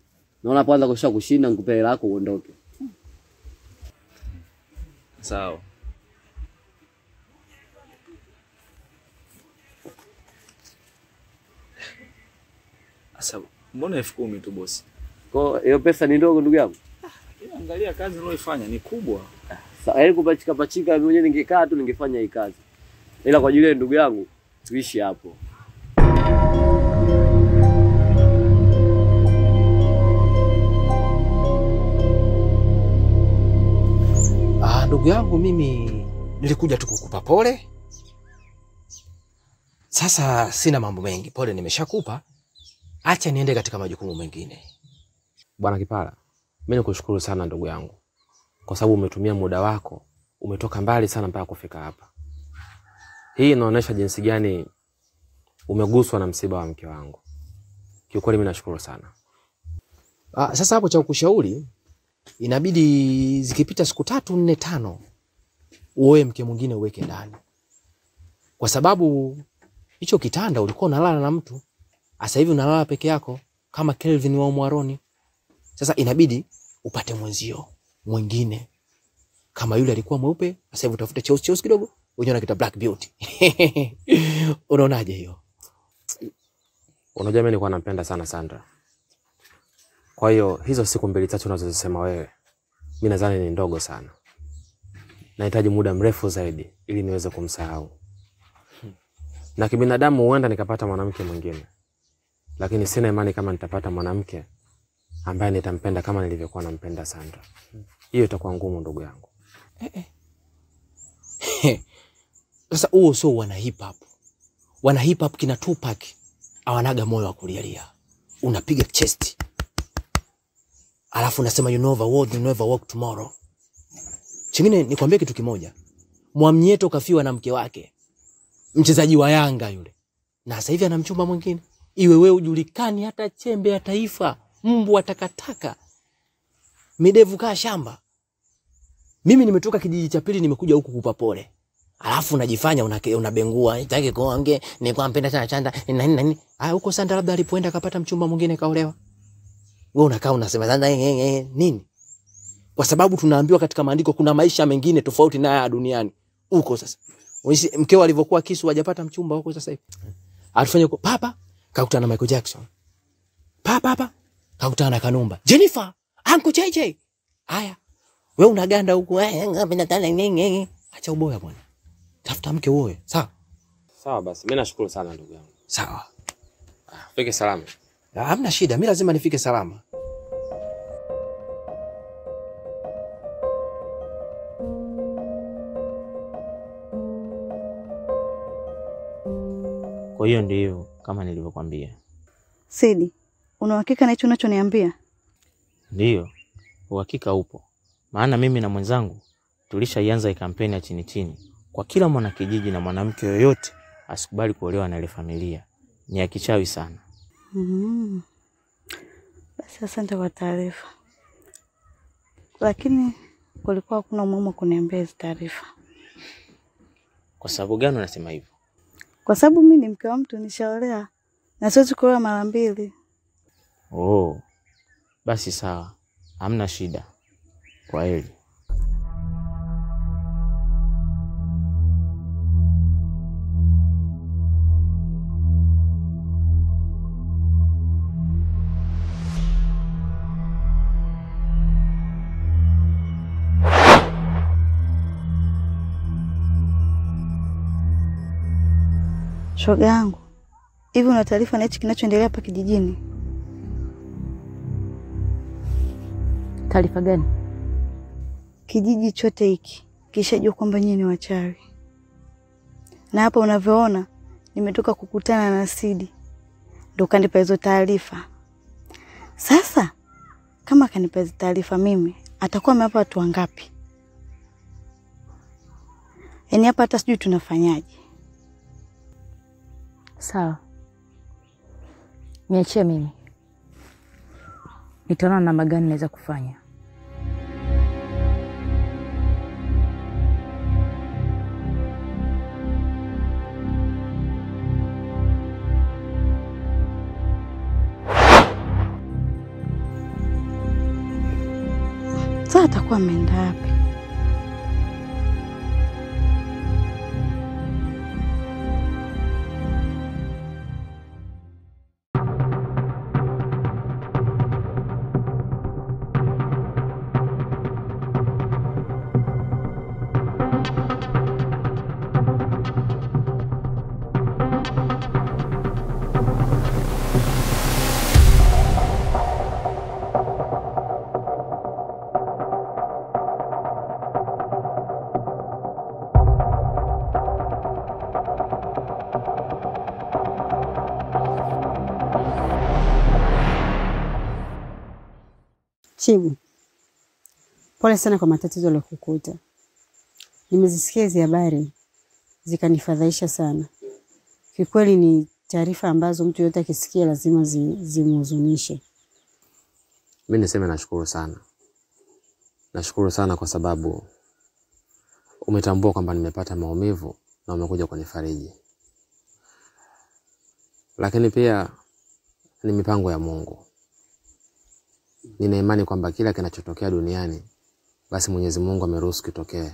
Naona kwanza kusha kushinda nikupe hela yako uondoke. Sawa. Asa, mbona 10,000 tu bosi? Kwa hiyo pesa ni ndogo ndugu yangu. Angalia kazi unayoifanya ni kubwa. Sasa yaani kupachika mimi mwenyewe ningekaa tu ningefanya hii kazi. Ila kwa ajili ya ndugu yangu tuishi hapo. Ndugu yangu, mimi nilikuja tu kukupa pole. Sasa sina mambo mengi, pole nimeshakupa. Acha niende katika majukumu mengine. Bwana Kipala, mimi nikushukuru sana ndugu yangu. Kwa sababu umetumia muda wako, umetoka mbali sana mpaka kufika hapa. Hii inaonyesha jinsi gani umeguswa na msiba wa mke wangu. Kiukweli mimi nashukuru sana. Sasa hapo cha kukushauri, inabidi zikipita siku 3, 4, 5 uoe mke mwingine uweke ndani. Kwa sababu hicho kitanda ulikuwa unalala na mtu, sasa hivi unalala peke yako kama Kelvin wa Mwaroni. Sasa inabidi upate mwenzio mwingine. Kama yule alikuwa mweupe, sasa hivi utafuta cheusi kidogo, unyona kita Black Beauty. Unaonaje hiyo? Unajua mimi nilikuwa nampenda sana Sandra. Kwa hiyo hizo siku 2-3 unazozisema wewe, mimi nadhani ni ndogo sana. Nahitaji muda mrefu zaidi ili niweze kumsahau. Na kibinadamu huenda nikapata mwanamke mwingine. Lakini sina imani kama nitapata mwanamke ambaye nitampenda kama nilivyokuwa nampenda Sandra. Hiyo itakuwa ngumu ndugu yangu. Sasa huo sio wana hip hop. Wana hip hop kina Tupac hawanaga moyo wa kulialia. Unapiga chest. Alafu unasema you never walk, you never walk tomorrow. Chingine nikwambie kitu kimoja. Mwamnyeto kafiwa na mke wake. Mchezaji wa Yanga yule. Na sasa hivi ana mchumba mwingine. Iwe wewe ujulikani hata chembe ya taifa, mbu atakataka. Midevu kaa shamba. Mimi nimetoka kijiji cha pili nimekuja huku kukupa pole. Alafu unajifanya unabengua, nitaki kuongea, nilikuwa mpenda sana chanda, nini. Huko Sandra labda alipoenda akapata mchumba mwingine kaolewa. Wewe unakaa unasema Sandra nini? Kwa sababu tunaambiwa katika maandiko kuna maisha mengine tofauti na haya duniani. Huko sasa. Mkeo alivyokuwa Kisu hajapata mchumba huko sasa hivi. Alifanya kwa papa kakutana na Michael Jackson. Papa kakutana na Kanumba. Jennifer, Uncle JJ. Haya. Wewe unaganda huko acha uboya bwana. Tafuta mke uoe. Sawa? Sawa basi. Mimi nashukuru sana ndugu yangu. Sawa. Fike salama. Hamna shida. Mimi lazima nifike salama. Kwa hiyo ndio kama nilivyokuambia. Sidi, una uhakika na hicho unachoniambia? Ndio, uhakika upo. Maana mimi na mwenzangu tulishaianza kampeni ya chini kwa kila mwana kijiji na mwanamke yoyote asikubali kuolewa na ile familia. Ni ya kichawi sana. Basi asante kwa taarifa. Lakini kulikuwa hakuna umuhimu kuniambia hizo taarifa. Kwa sababu gani unasema hivyo? Kwa sababu mimi ni mke wa mtu, nishaolewa na siwezi kuoa mara 2. Oh. Basi sawa. Hamna shida. Kwa heri. Shoga yangu, hivi una taarifa na hichi kinachoendelea hapa kijijini? Taarifa gani? Kijiji chote hiki kishajua kwamba nyinyi ni wachawi. Na hapa unavyoona nimetoka kukutana na Sidi. Ndio kanipa hizo taarifa. Sasa kama kanipa hizo taarifa mimi, atakuwa amewapa watu wangapi? Yaani hapa hata sijui tunafanyaje. Sawa. Niachie mimi. nitaona namna gani naweza kufanya. Sasa atakuwa ameenda wapi? Chibu, pole sana kwa matatizo yaliyokukuta. Nimezisikia hizi habari zikanifadhaisha sana. Kikweli ni taarifa ambazo mtu yote akisikia lazima zimhuzunishe. Mimi niseme nashukuru sana. Nashukuru sana kwa sababu umetambua kwamba nimepata maumivu na umekuja kunifariji. Lakini pia ni mipango ya Mungu. Nina imani kwamba kila kinachotokea duniani basi Mwenyezi Mungu ameruhusu kitokee.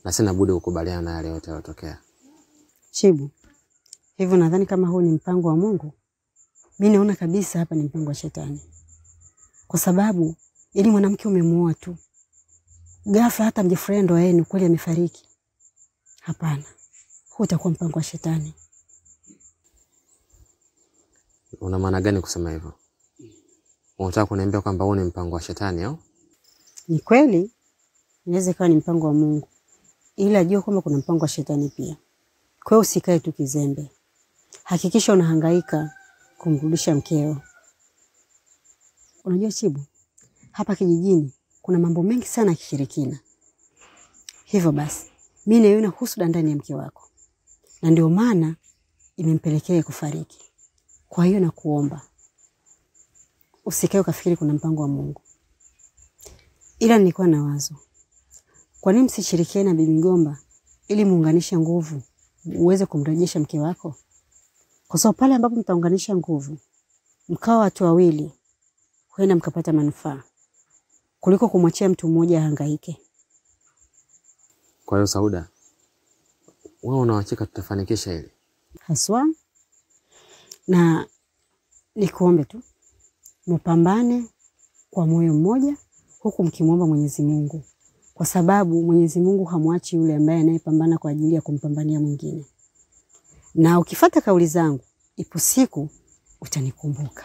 Na sina budi kukubaliana na yale yote yalotokea. Chibu, hivyo nadhani kama huu ni mpango wa Mungu? Mimi naona kabisa hapa ni mpango wa shetani. Kwa sababu ili mwanamke umemuoa tu, ghafla hata mjifrendo ndoa yenu kweli amefariki. Hapana. Huu utakuwa mpango wa shetani. Una maana gani kusema hivyo? Unataka kuniambia kwamba huu ni mpango wa shetani au? Ni kweli, inaweza kuwa ni mpango wa Mungu. Ila jua kwamba kuna mpango wa shetani pia. Kwa hiyo usikae tu kizembe. Hakikisha unahangaika kumrudisha mkeo. Unajua Chibu, hapa kijijini kuna mambo mengi sana ya kishirikina. Hivyo basi, mimi naiona husuda ndani ya mke wako. Na ndio maana imempelekea kufariki. Kwa hiyo nakuomba usikae ukafikiri kuna mpango wa Mungu. Ila nilikuwa na wazo. Kwa nini msishirikiane na Bibi Ngomba ili muunganishe nguvu uweze kumrejesha mke wako? Kwa sababu pale ambapo mtaunganisha nguvu, mkao watu wawili, huenda mkapata manufaa kuliko kumwachia mtu mmoja ahangaike. Kwa hiyo Sauda, wewe unawachika tutafanikisha hili? Haswa. Na nikuombe tu mpambane kwa moyo mmoja huku mkimwomba Mwenyezi Mungu. Kwa sababu Mwenyezi Mungu hamwachi yule ambaye anayepambana kwa ajili ya kumpambania mwingine. Na ukifuata kauli zangu, ipo siku utanikumbuka.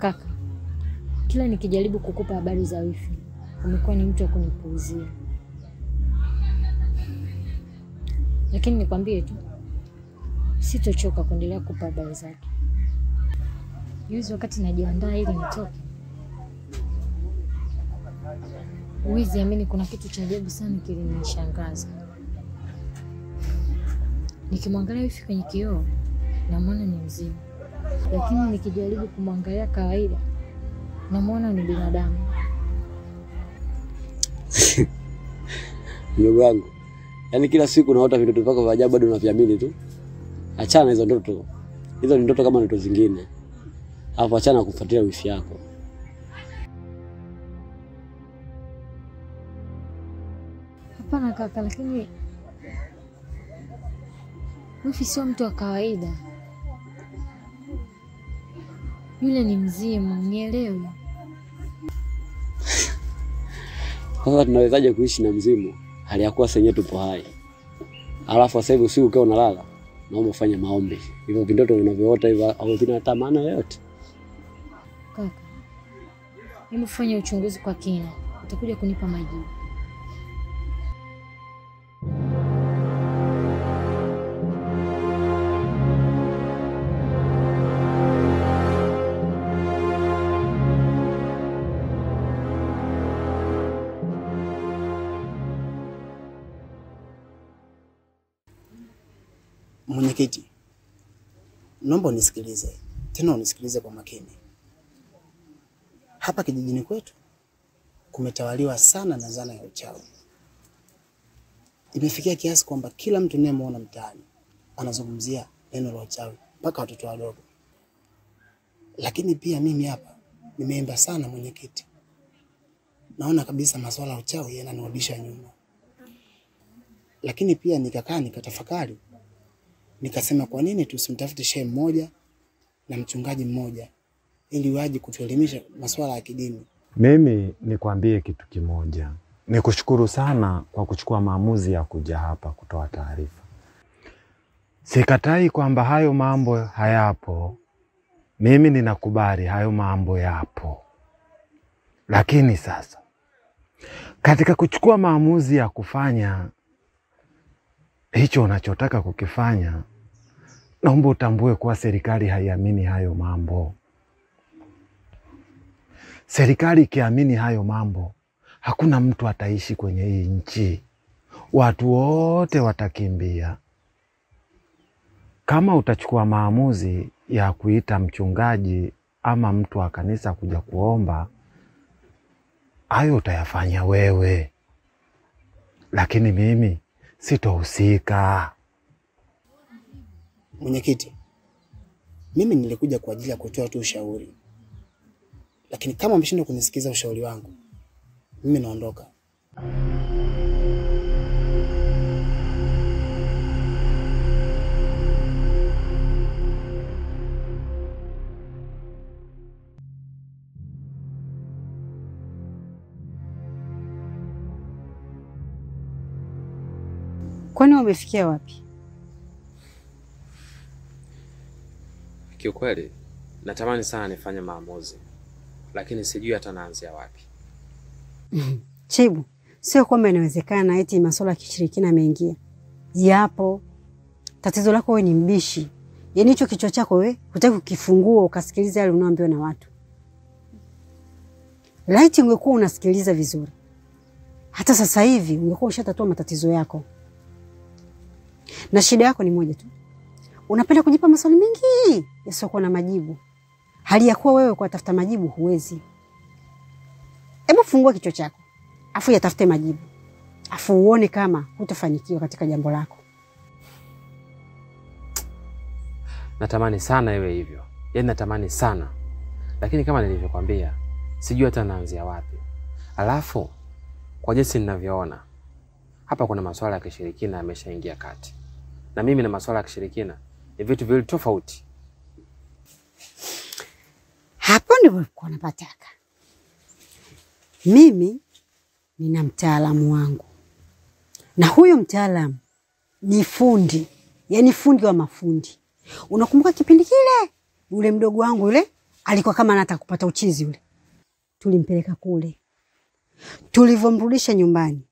Kaka, kila nikijaribu kukupa habari za wifi, umekuwa ni mtu wa kunipuuzia. Lakini nikwambie tu, sitochoka kuendelea kukupa habari zake. Juzi wakati najiandaa ili nitoke, huwezi amini, kuna kitu cha ajabu sana kilinishangaza. Nikimwangalia wifi kwenye kioo, namwona ni mzima. Lakini nikijaribu kumwangalia kawaida, namwona ni binadamu. Ndugu wangu, yaani kila siku naota vitu vyako vya ajabu bado unaviamini tu. Achana hizo ndoto. Hizo ni ndoto kama ndoto zingine. Alafu achana kufuatilia wifi yako. Hapana kaka, lakini wifi sio mtu wa kawaida. Yule ni mzimu, unielewe. Sasa tunawezaje kuishi na mzimu hali ya kuwa senyewe tupo hai? Alafu sasa hivi usiku ukiwa unalala, naomba ufanye maombi. Hivyo vindoto unavyoota hivyo au vina maana yoyote? Kaka, hebu fanya uchunguzi kwa kina, utakuja kunipa majibu. Mwenyekiti, naomba unisikilize. Tena unisikilize kwa makini. Hapa kijijini kwetu kumetawaliwa sana na zana ya uchawi. Imefikia kiasi kwamba kila mtu ninayemwona mtaani anazungumzia neno la uchawi, mpaka watoto wadogo. Lakini pia mimi hapa nimeimba sana mwenyekiti. Naona kabisa masuala ya uchawi yananirudisha nyuma. Lakini pia nikakaa nikatafakari. Nikasema kwa nini tusimtafute shehe mmoja na mchungaji mmoja ili waje kutuelimisha masuala ya kidini. Mimi nikwambie kitu kimoja. Nikushukuru sana kwa kuchukua maamuzi ya kuja hapa kutoa taarifa. Sikatai kwamba hayo mambo hayapo. Mimi ninakubali hayo mambo yapo. Lakini sasa, katika kuchukua maamuzi ya kufanya hicho unachotaka kukifanya, naomba utambue kuwa serikali haiamini hayo mambo. Serikali ikiamini hayo mambo, hakuna mtu ataishi kwenye hii nchi. Watu wote watakimbia. Kama utachukua maamuzi ya kuita mchungaji ama mtu wa kanisa kuja kuomba, hayo utayafanya wewe. Lakini mimi sitohusika. Mwenyekiti, mimi nilikuja kwa ajili ya kutoa tu ushauri. Lakini kama umeshindwa kunisikiza ushauri wangu, mimi naondoka. Kwani umefikia wapi? Kiukweli, natamani sana nifanye maamuzi, lakini sijui hata naanzia wapi. Chibu, sio kwamba inawezekana eti masuala ya kishirikina yameingia. Yapo. Tatizo lako wewe ni mbishi. Yaani hicho kichwa chako wewe hutaki kukifungua ukasikiliza yale unaoambiwa na watu. Laiti ungekuwa unasikiliza vizuri, hata sasa hivi ungekuwa ushatatua matatizo yako. Na shida yako ni moja tu. Unapenda kujipa maswali mengi yasiokuwa na majibu. Hali ya kuwa wewe kwa tafuta majibu huwezi. Hebu fungua kichwa chako, afu yatafute majibu. Afu uone kama hutafanikiwa katika jambo lako. Natamani sana iwe hivyo. Yaani natamani sana. Lakini kama nilivyokuambia, sijui hata naanzia wapi. Alafu, kwa jinsi ninavyoona, hapa kuna masuala ya kishirikina yameshaingia kati. Na mimi na masuala ya kishirikina ni vitu viwili tofauti. Hapo ndipo nilikuwa napataka. Mimi nina mtaalamu wangu. Na huyo mtaalamu ni fundi. Yaani fundi wa mafundi. Unakumbuka kipindi kile? Yule mdogo wangu yule alikuwa kama anataka kupata uchizi yule. Tulimpeleka kule. Tulivomrudisha nyumbani,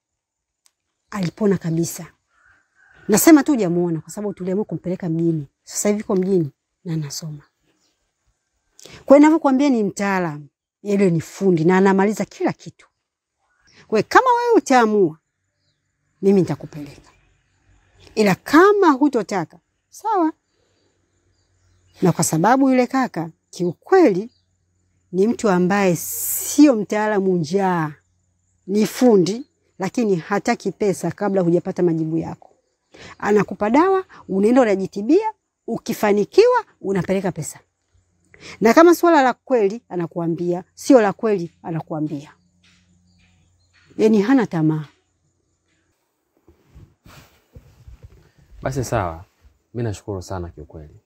alipona kabisa. Nasema tu hujamuona kwa sababu tuliamua kumpeleka mjini. Sasa hivi yuko mjini na anasoma. Kwa hiyo ninavyokuambia ni mtaalamu, yeye ni fundi na anamaliza kila kitu. Kwa hiyo kama wewe utaamua, mimi nitakupeleka. Ila kama hutotaka, sawa. Na kwa sababu yule kaka kiukweli ni mtu ambaye sio mtaalamu njaa, ni fundi, lakini hataki pesa kabla hujapata majibu yako. Anakupa dawa, unaenda unajitibia, ukifanikiwa unapeleka pesa. Na kama swala la kweli anakuambia, sio la kweli anakuambia. Yaani hana tamaa. Basi sawa, mimi nashukuru sana kiukweli.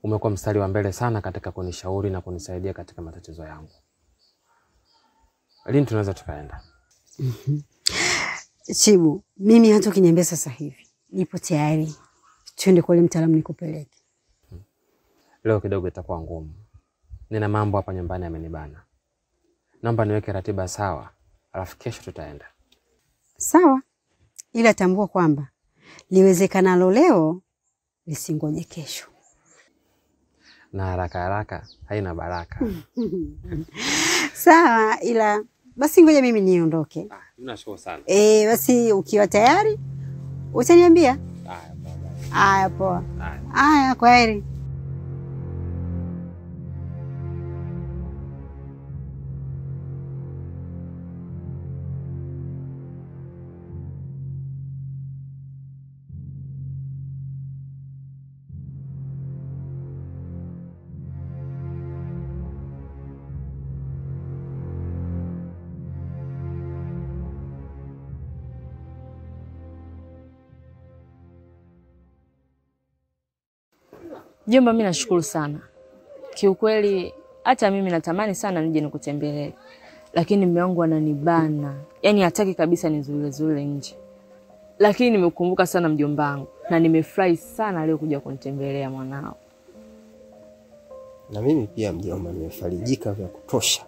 Umekuwa mstari wa mbele sana katika kunishauri na kunisaidia katika matatizo yangu. Lini tunaweza tukaenda? Chibu, mimi hata ukiniambia sasa hivi, nipo tayari. Twende kwa yule mtaalamu nikupeleke. Leo kidogo itakuwa ngumu. Nina mambo hapa nyumbani yamenibana. Naomba niweke ratiba sawa, alafu kesho tutaenda. Sawa. Ila tambua kwamba liwezekanalo leo lisingoje kesho. Na haraka haraka haina baraka. Sawa, ila basi ngoja mimi niondoke. Nashukuru sana. Basi ukiwa tayari utaniambia. Haya poa. Haya, kwaheri. Jomba, mimi nashukuru sana. Kiukweli hata mimi natamani sana nije nikutembelee. Lakini mume wangu ananibana. Yaani hataki kabisa nizule nje. Lakini nimekumbuka sana mjomba wangu na nimefurahi sana leo kuja kunitembelea mwanao. Na mimi pia mjomba nimefarijika vya kutosha.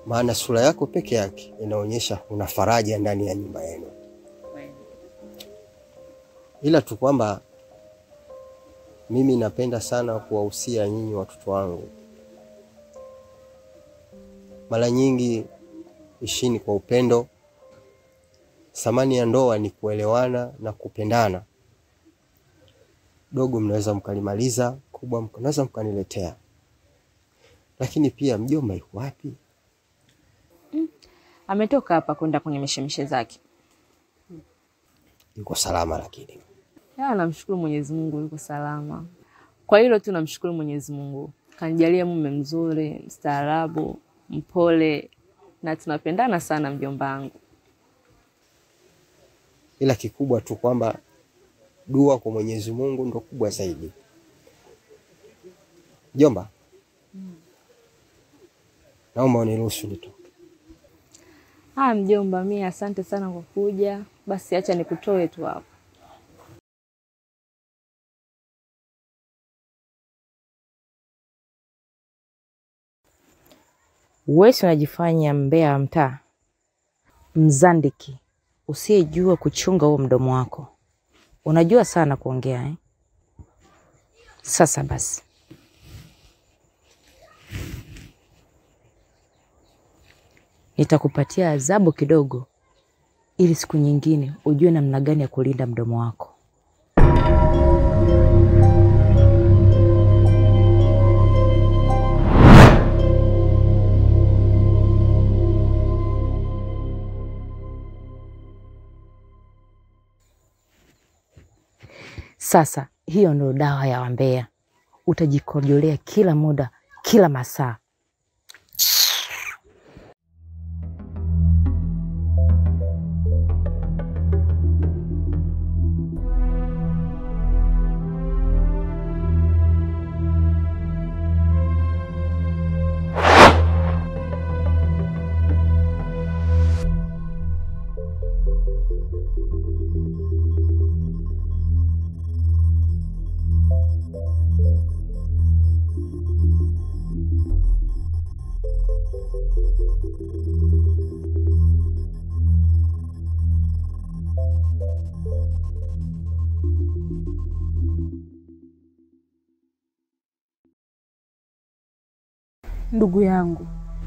Maana sura yako peke yake inaonyesha una faraja ndani ya nyumba yenu. Ila tu kwamba mimi napenda sana kuwahusia nyinyi watoto wangu. Mara nyingi ishini kwa upendo. Thamani ya ndoa ni kuelewana na kupendana. Dogo mnaweza mkalimaliza, kubwa mnaweza mkaniletea. Lakini pia mjomba yuko wapi? Ametoka hapa kwenda kwenye mishemishe zake. Yuko salama lakini. Namshukuru Mwenyezi Mungu yuko salama. Kwa hilo tu namshukuru Mwenyezi Mungu. Kanijalia mume mzuri, mstaarabu, mpole na tunapendana sana mjomba wangu. Ila kikubwa tu kwamba dua kwa Mwenyezi Mungu ndo kubwa zaidi. Mjomba. Naomba uniruhusu nitoke. Mjomba, mimi asante sana kwa kuja. Basi acha nikutoe tu hapo. Wewe unajifanya mbea wa mtaa. Mzandiki, usiyejua kuchunga huo mdomo wako. Unajua sana kuongea Sasa basi. Nitakupatia adhabu kidogo ili siku nyingine ujue namna gani ya kulinda mdomo wako. Sasa hiyo ndio dawa ya wambea. Utajikojolea kila muda, kila masaa. Ndugu yangu,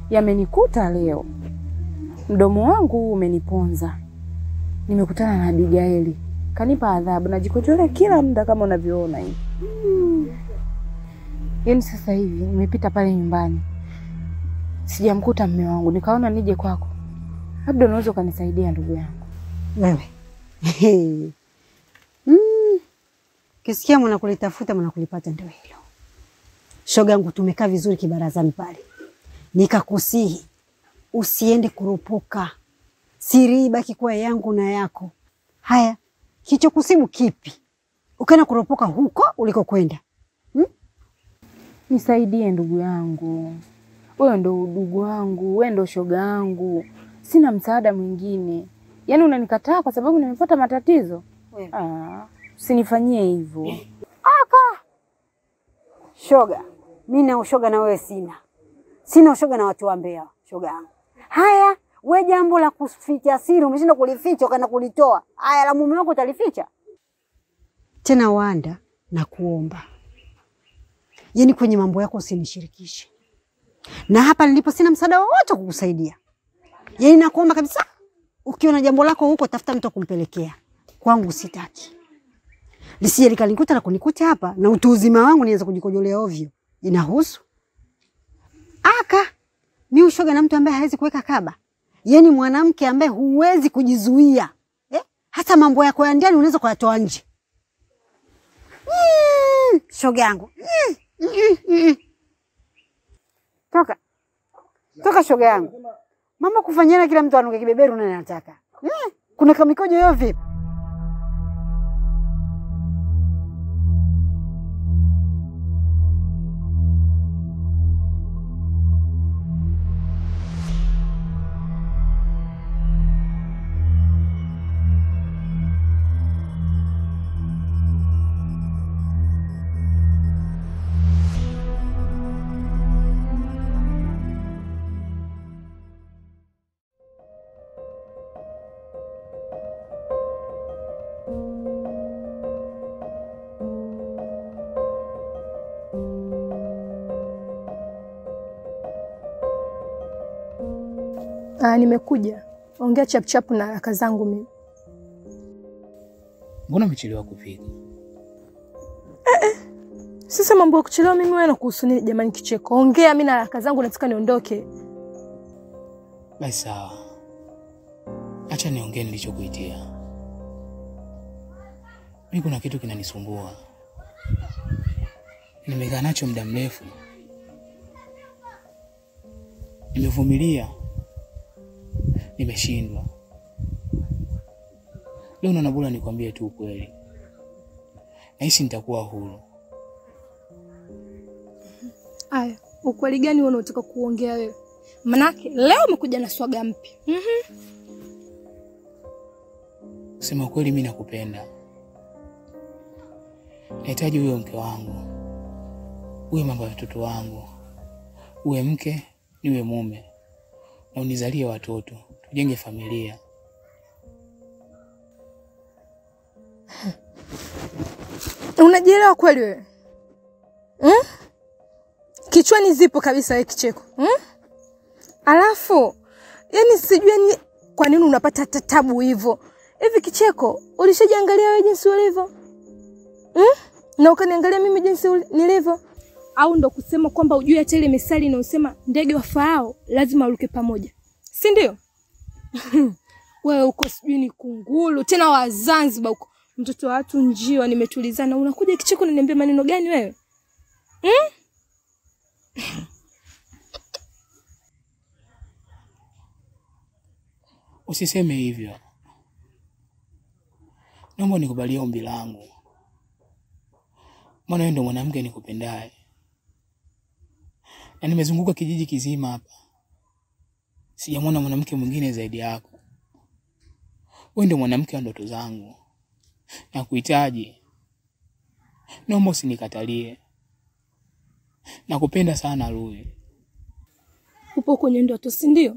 yamenikuta leo. Mdomo wangu umeniponza. Nimekutana na Abigaili. Kanipa adhabu, najikojolea kila muda kama unavyoona hivi. Yaani sasa hivi nimepita pale nyumbani. Sijamkuta mume wangu, nikaona nije kwako. Labda unaweza ukanisaidia ndugu yangu. Wewe. Kisikia mwana kulitafuta mwana kulipata ndio hilo. Shoga yangu tumekaa vizuri kibarazani pale. Nikakusihi usiende kuropoka. Siri ibaki kwa yangu na yako. Haya, kichokusibu kipi? Ukaenda kuropoka huko ulikokwenda. Nisaidie ndugu yangu. Wewe ndo ndugu wangu, wewe ndo shoga yangu. Sina msaada mwingine. Yaani unanikataa kwa sababu nimepata matatizo? Usinifanyie hivyo. Aka. Shoga, mimi na ushoga na wewe sina. Sina ushoga na watu wa Mbeya, shoga yangu. Haya, we jambo la kuficha siri umeshinda kulificha kana kulitoa. Haya la mume wako utalificha? Tena Wanda na kuomba. Yaani kwenye mambo yako usinishirikishe. Na hapa nilipo sina msaada wowote kukusaidia. Yaani nakuomba kabisa ukiona jambo lako huko tafuta mtu kumpelekea. Kwangu sitaki. Lisije likanikuta na kunikuta hapa na utu uzima wangu niweza kujikojolea ovyo. Inahusu? Aka, ni ushoga na mtu ambaye hawezi kuweka kaba. Yaani mwanamke ambaye huwezi kujizuia. Hata mambo yako ya ndani unaweza kuyatoa nje. Shoga yangu. Toka. Toka shoga yangu. Mama kufanyana kila mtu anuke kibeberu na anataka. Kuna kamikojo yao vipi? Nimekuja. Ongea chap na haraka zangu mimi. Mbona umechelewa kufika? Sasa mambo ya kuchelewa mimi wewe na kuhusu nini jamani Kicheko? Ongea, mimi na haraka zangu nataka niondoke. Basi sawa. Acha niongee nilichokuitia. Mimi kuna kitu kinanisumbua. Nimekaa nacho muda mrefu. Nimevumilia. Nimeshindwa. Leo naona bora nikwambie tu ukweli. Nahisi nitakuwa huru. Aya, ukweli gani wewe unataka kuongea wewe? Manake leo umekuja na swaga mpya. Sema ukweli mimi nakupenda. Nahitaji uwe mke wangu. Uwe mama wa watoto wangu. Uwe mke, niwe mume. Na unizalie watoto, tujenge familia. Unajielewa kweli wewe? Kichwani zipo kabisa wewe Kicheko. Alafu, yani sijui ni kwa nini unapata tatabu hivyo. Hivi Kicheko, ulishajiangalia wewe jinsi ulivyo? Na ukaniangalia mimi jinsi nilivyo? Au ndo kusema kwamba ujue hata ile misali inayosema ndege wafaao lazima waruke pamoja. Si ndio? Wewe uko sijui ni kunguru, tena wa Zanzibar uko. Mtoto wa watu njiwa nimetulizana. Unakuja Kicheko unaniambia maneno gani wewe? Usiseme hivyo. Naomba nikubalie ombi langu. Maana wewe ndio mwanamke nikupendaye. Na nimezunguka kijiji kizima hapa. Sijamwona mwanamke mwingine zaidi yako. Wewe ndio mwanamke wa ndoto zangu. Nakuhitaji. Naomba usinikatalie. Nakupenda sana Lui. Upo kwenye ndoto, si ndio?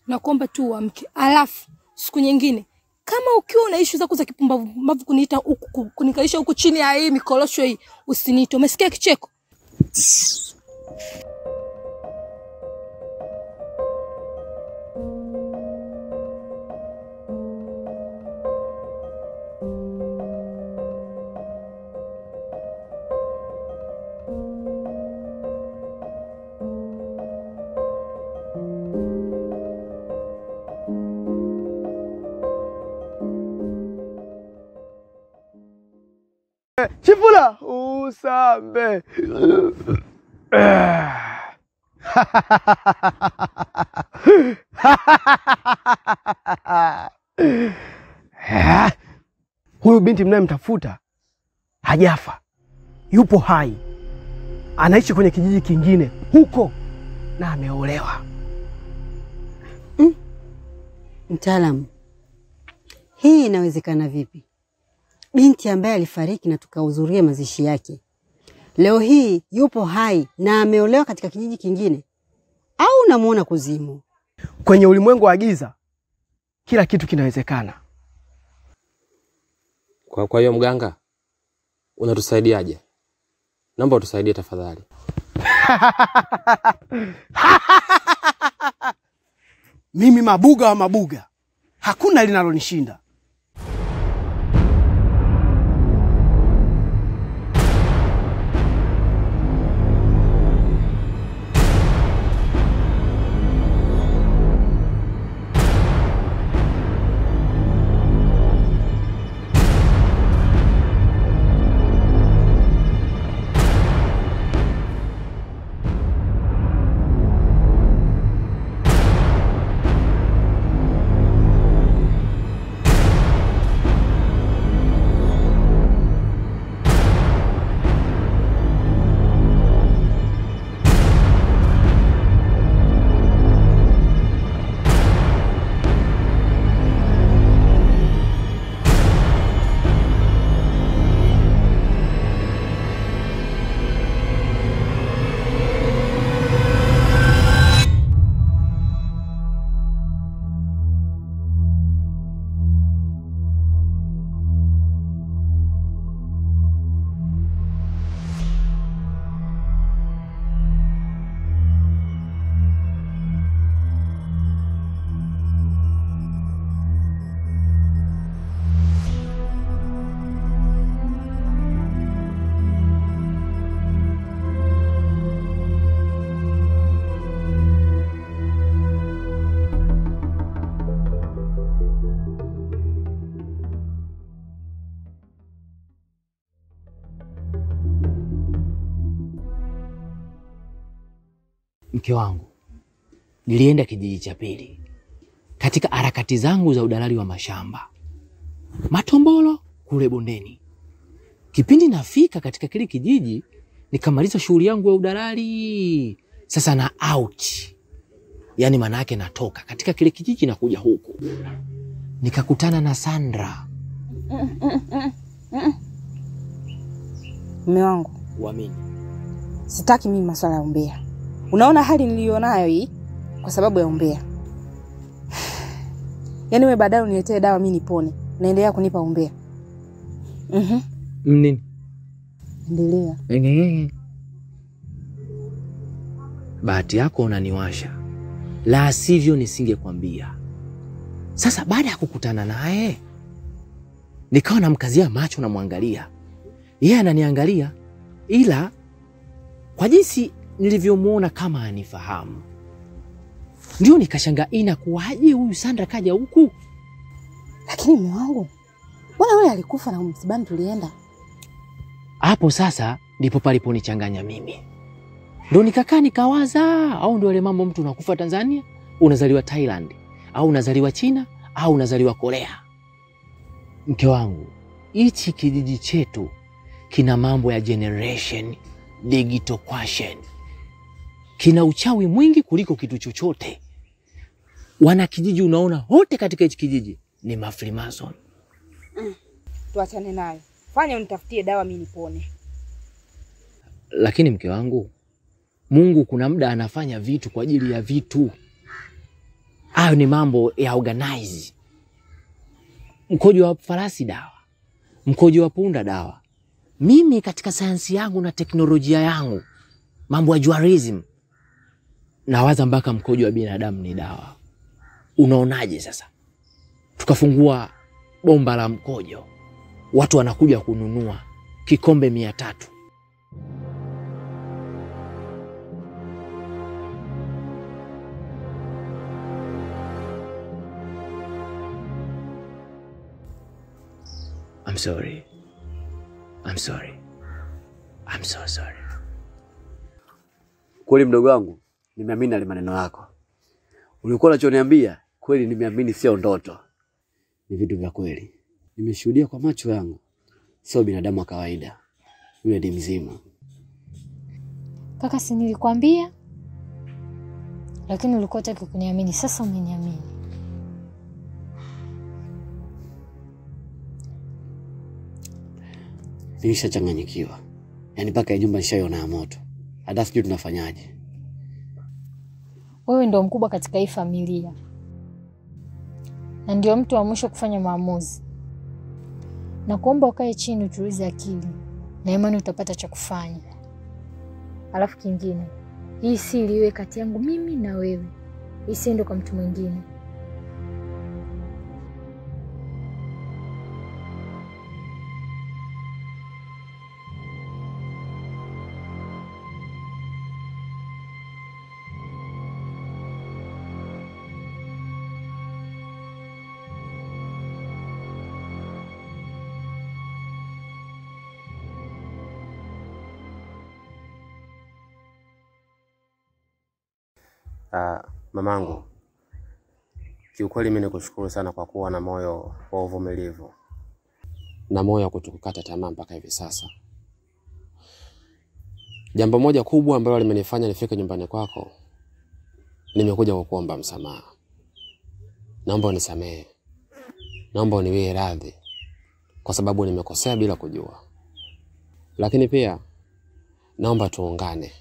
Nakuomba tu uamke. Alafu siku nyingine kama ukiwa una issue zako za kipumbavu kuniita huku kunikalisha huku chini ya hii mikorosho hii, usiniite. Umesikia Kicheko? Chifula usambe. Huyu binti mnayemtafuta hajafa, yupo hai, anaishi kwenye kijiji kingine huko na ameolewa. Mtaalamu, hii inawezekana vipi? Binti ambaye alifariki na tukahudhuria mazishi yake, leo hii yupo hai na ameolewa katika kijiji kingine, au unamuona kuzimu? Kwenye ulimwengu wa giza kila kitu kinawezekana. Kwa hiyo mganga, unatusaidiaje? Naomba utusaidie tafadhali. Mimi mabuga wa mabuga, hakuna linalonishinda. Mke wangu, nilienda kijiji cha pili katika harakati zangu za udalali wa mashamba Matombolo kule bondeni. Kipindi nafika katika kile kijiji, nikamaliza shughuli yangu ya udalali. Sasa na out, yani maana yake natoka katika kile kijiji na kuja huku, nikakutana na Sandra. Mume wangu, uamini, sitaki mimi masuala ya umbea. Unaona hali nilionayo hii kwa sababu ya umbea. Yaani wewe baadaye uniletee dawa mimi nipone, naendelea kunipa umbea. Nini? Endelea. Bahati yako unaniwasha, la sivyo nisingekwambia. Sasa baada ya kukutana naye, nikawa namkazia macho na muangalia. Yeye ananiangalia, ila kwa jinsi nilivyomuona kama anifahamu. Ndio nikashangaa inakuaje huyu Sandra kaja huku? Lakini mume wangu, mbona wewe alikufa na msibani tulienda? Hapo sasa ndipo paliponichanganya mimi. Ndio nikakaa nikawaza, au ndio wale mambo mtu unakufa Tanzania, unazaliwa Thailand, au unazaliwa China, au unazaliwa Korea. Mke wangu, hichi kijiji chetu kina mambo ya generation digital question. Kina uchawi mwingi kuliko kitu chochote. Wana kijiji unaona wote katika hichi kijiji ni mafrimason. Tuachane nayo. Fanya unitafutie dawa mimi nipone. Lakini mke wangu, Mungu kuna muda anafanya vitu kwa ajili ya vitu. Hayo ni mambo ya organize. Mkojo wa farasi dawa, mkojo wa punda dawa. Mimi katika sayansi yangu na teknolojia yangu, mambo ya juarism, nawaza mpaka mkojo wa binadamu ni dawa. Unaonaje sasa? Tukafungua bomba la mkojo, watu wanakuja kununua kikombe 300. I'm sorry. I'm so sorry. Kweli mdogo wangu, nimeamini yale maneno yako. Ulikuwa unachoniambia, kweli nimeamini, sio ndoto. Ni vitu vya kweli. Nimeshuhudia kwa macho yangu. Sio binadamu wa kawaida. Yule ni mzima. Kaka, si nilikwambia? Lakini ulikuwa hutaki kuniamini. Sasa umeniamini. Nilishachanganyikiwa. Yaani paka nyumba nishaiona ya moto. Hata sijui tunafanyaje. Wewe ndio mkubwa katika hii familia. Na ndio mtu wa mwisho kufanya maamuzi. Na kuomba ukae chini utulize akili. Na imani utapata cha kufanya. Alafu kingine, hii siri iwe kati yangu mimi na wewe. Isiende kwa mtu mwingine. Mamangu, kiukweli mimi nikushukuru sana kwa kuwa na moyo wa uvumilivu na moyo wa kutokukata tamaa mpaka hivi sasa. Jambo moja kubwa ambalo limenifanya nifike nyumbani kwako, nimekuja kukuomba msamaha. Naomba unisamehe. Naomba uniwie radhi kwa sababu nimekosea bila kujua. Lakini pia naomba tuungane.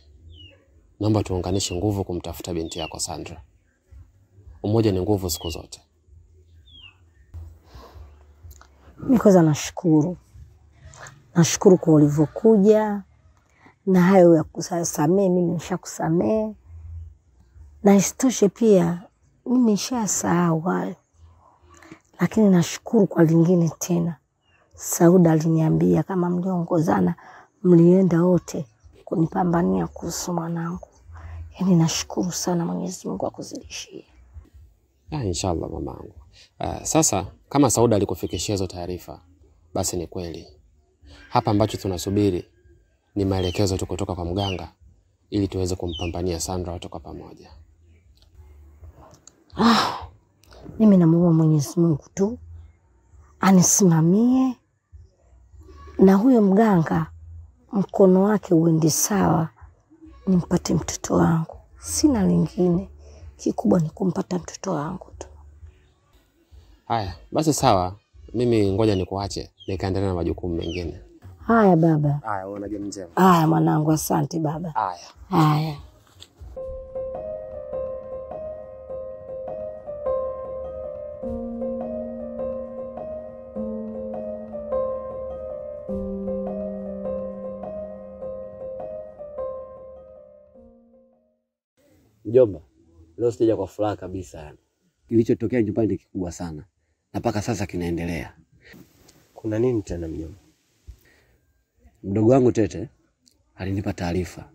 Naomba tuunganishe nguvu kumtafuta binti yako Sandra. Umoja ni nguvu siku zote. Mimi kwanza nashukuru. Nashukuru kwa ulivyokuja na hayo ya kusamehe, mimi nishakusamehe. Na isitoshe pia mimi nishasahau hayo. Lakini nashukuru kwa lingine tena. Sauda aliniambia kama mliongozana mlienda wote kunipambania kuhusu mwanangu. Yaani nashukuru sana Mwenyezi Mungu akuzidishie. Inshallah mamangu. Sasa kama Sauda alikufikishia hizo taarifa, basi ni kweli. Hapa ambacho tunasubiri ni maelekezo tu kutoka kwa mganga ili tuweze kumpambania Sandra watoka pamoja. Mimi namuomba Mwenyezi Mungu tu anisimamie na huyo mganga mkono wake uende sawa, nimpate mtoto wangu. Sina lingine. Kikubwa ni kumpata mtoto wangu tu. Haya, basi sawa. Mimi ngoja nikuache nikaendelea na majukumu mengine. Haya baba. Haya, uone je mzee. Haya mwanangu, asante baba. Haya. Haya. Mjomba, leo sijaja kwa furaha kabisa yani. Kilichotokea nyumbani ni kikubwa sana. Na mpaka sasa kinaendelea. Kuna nini tena mjomba? Mdogo wangu Tete alinipa taarifa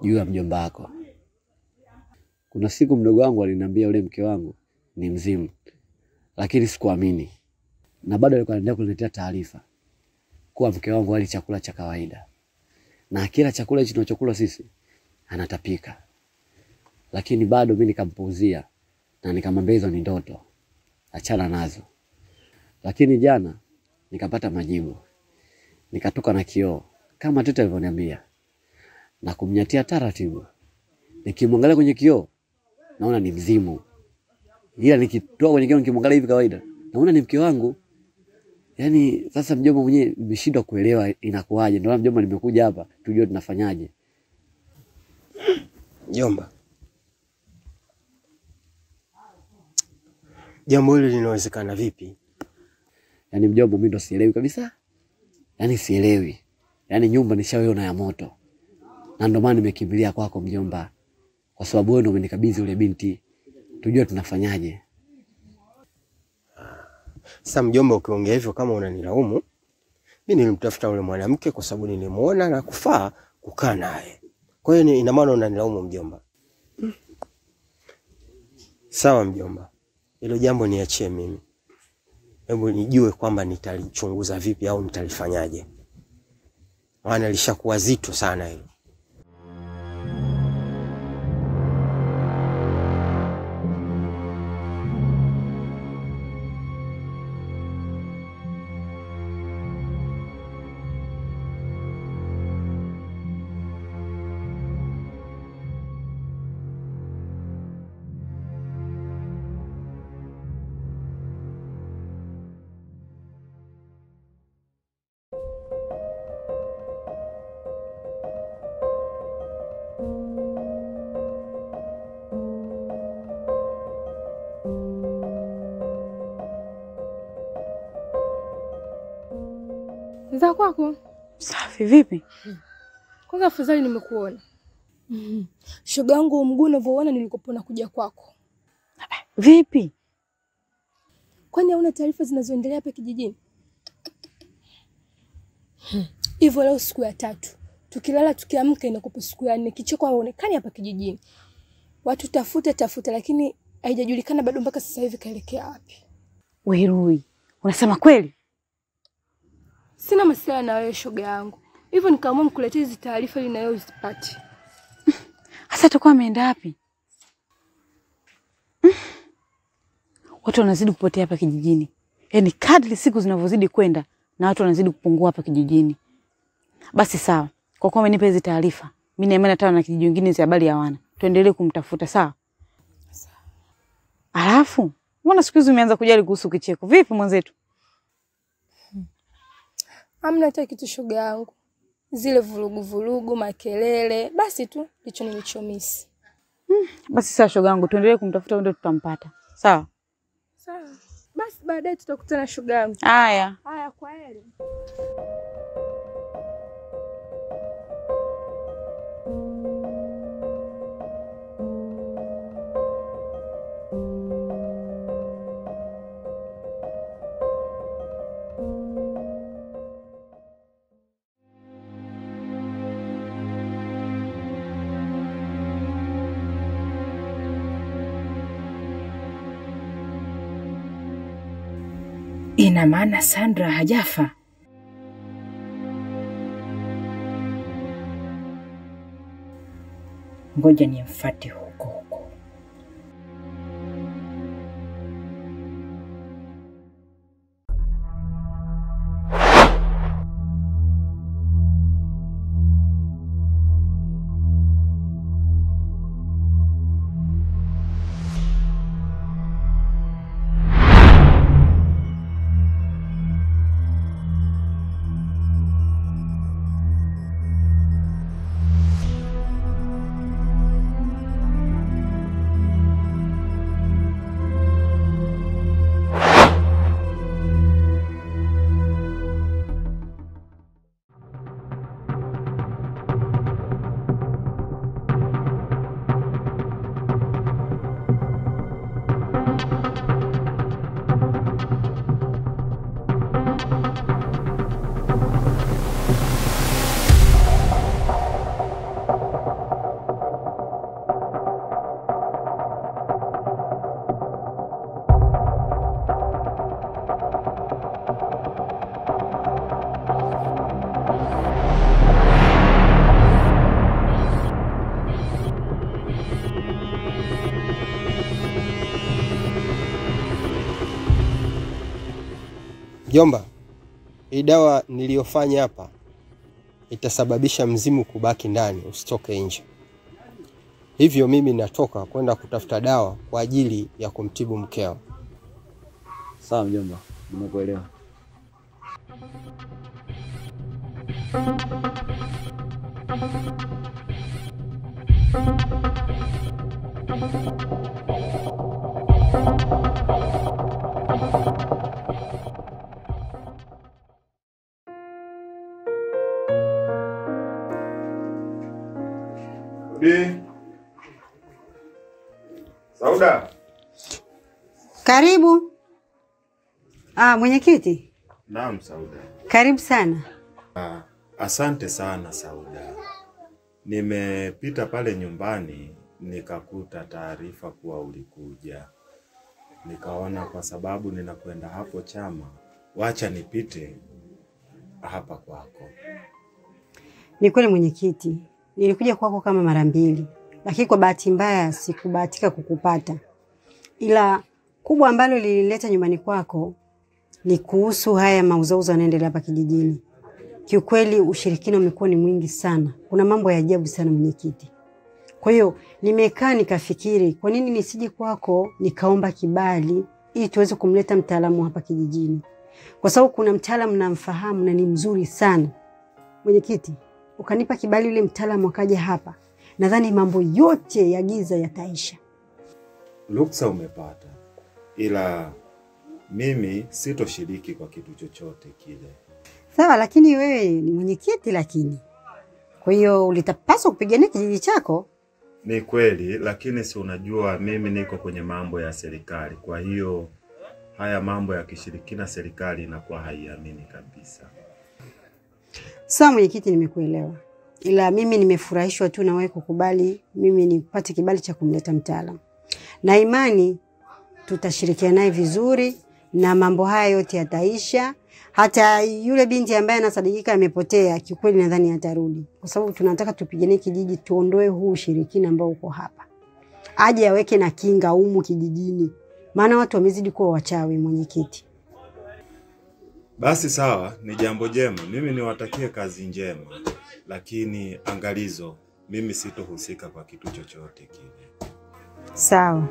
juu ya mjomba wako. Kuna siku mdogo wangu aliniambia yule mke wangu ni mzimu. Lakini sikuamini. Na bado alikuwa anaendelea kuniletea taarifa kuwa mke wangu hali chakula cha kawaida. Na kila chakula hicho tunachokula sisi anatapika. Lakini bado mimi nikampuuzia na nikamwambia hizo ni ndoto. Achana nazo. Lakini jana nikapata majibu. Nikatoka na kioo kama Tete alivyoniambia. Na kumnyatia taratibu. Nikimwangalia kwenye kioo naona ni mzimu. Ila nikitoa kwenye kioo nikimwangalia hivi kawaida naona ni mke wangu. Yaani sasa mjomba mwenyewe nimeshindwa kuelewa inakuaje. Ndio mjomba nimekuja hapa tujue tunafanyaje. Mjomba, jambo hili linawezekana vipi? Yaani mjomba mimi ndo sielewi kabisa. Yaani sielewi. Yaani nyumba nishaona ya moto. Na ndio maana nimekimbilia kwako mjomba. Kwa sababu wewe ndo umenikabidhi yule binti. Tujue tunafanyaje. Sasa mjomba, ukiongea hivyo kama unanilaumu, mimi nilimtafuta yule mwanamke kwa sababu nilimuona na kufaa kukaa naye. Kwa hiyo ina maana unanilaumu mjomba. Sawa mjomba. Hilo jambo niachie mimi. Hebu nijue kwamba nitalichunguza vipi au nitalifanyaje. maana lishakuwa zito sana hilo. Za kwako? Safi vipi? Kwanza afadhali nimekuona. Shoga yangu mguu unavyoona nilikopona kuja kwako. Vipi? Kwani hauna taarifa zinazoendelea hapa kijijini? Hivyo leo siku ya 3. Tukilala tukiamka inakupa siku ya 4. Kicheko haonekani hapa kijijini. Watu tafuta lakini haijajulikana bado mpaka sasa hivi kaelekea wapi. Wewe unasema kweli? Sina masuala na wewe shoga yangu. Hivyo nikaamua nikuletee hizi taarifa ili nayo uzipate. Sasa atakuwa ameenda wapi? Watu wanazidi kupotea hapa kijijini. Yaani kadri siku zinavyozidi kwenda na watu wanazidi kupungua hapa kijijini. Basi sawa. Kwa kuwa umenipa hizi taarifa, mimi na imani tena na kijiji kingine hizo habari hawana. Tuendelee kumtafuta sawa? Sawa. Alafu, mbona siku hizi umeanza kujali kuhusu Kicheko? Vipi mwenzetu? Hamna hata kitu shoga yangu. Zile vurugu, makelele, basi tu ndicho nilichomisi. Basi sawa shoga yangu, tuendelee kumtafuta ndio tutampata. Sawa? Sawa. Basi baadaye tutakutana shoga yangu. Haya. Haya, kwaheri. Ina maana Sandra hajafa? Ngoja nimfuate huko. Jomba, hii dawa niliyofanya hapa itasababisha mzimu kubaki ndani, usitoke nje. Hivyo mimi natoka kwenda kutafuta dawa kwa ajili ya kumtibu mkeo. Sawa mjomba, nimekuelewa. Sauda. Karibu. Mwenyekiti. Naam Sauda. Karibu sana. Asante sana Sauda. Nimepita pale nyumbani nikakuta taarifa kuwa ulikuja. Nikaona kwa sababu ninakwenda hapo chama, wacha nipite hapa kwako. Ni kweli mwenyekiti, nilikuja kwako kama mara 2, lakini kwa bahati mbaya sikubahatika kukupata. Ila kubwa ambalo lilileta nyumbani kwako ni kuhusu haya mauzauza yanaendelea hapa kijijini. Kiukweli ushirikina umekuwa ni mwingi sana. Kuna mambo ya ajabu sana mwenyekiti. Kwa hiyo nimekaa nikafikiri kwa nini nisije kwako nikaomba kibali ili tuweze kumleta mtaalamu hapa kijijini. Kwa sababu kuna mtaalamu namfahamu na ni mzuri sana. Mwenyekiti, ukanipa kibali yule mtaalamu akaja hapa, nadhani mambo yote ya giza yataisha. Ruksa umepata. Ila mimi sitoshiriki kwa kitu chochote kile. Sawa, lakini wewe ni mwenyekiti lakini. Kwa hiyo ulitapaswa kupigania kijiji chako. Ni kweli, lakini si unajua mimi niko kwenye mambo ya serikali. Kwa hiyo haya mambo ya kishirikina serikali inakuwa haiamini kabisa. Sawa mwenyekiti, nimekuelewa. Ila mimi nimefurahishwa tu na wewe kukubali mimi nipate kibali cha kumleta mtaalamu. Na imani tutashirikiana naye vizuri na mambo haya yote yataisha. Hata yule binti ambaye anasadikika amepotea, kikweli nadhani atarudi. Kwa sababu tunataka tupiganie kijiji, tuondoe huu ushirikina ambao uko hapa. Aje aweke na kinga humu kijijini. Maana watu wamezidi kuwa wachawi mwenyekiti. Basi sawa, ni jambo jema. Mimi niwatakie kazi njema. Lakini angalizo, mimi sitohusika kwa kitu chochote kile. Sawa.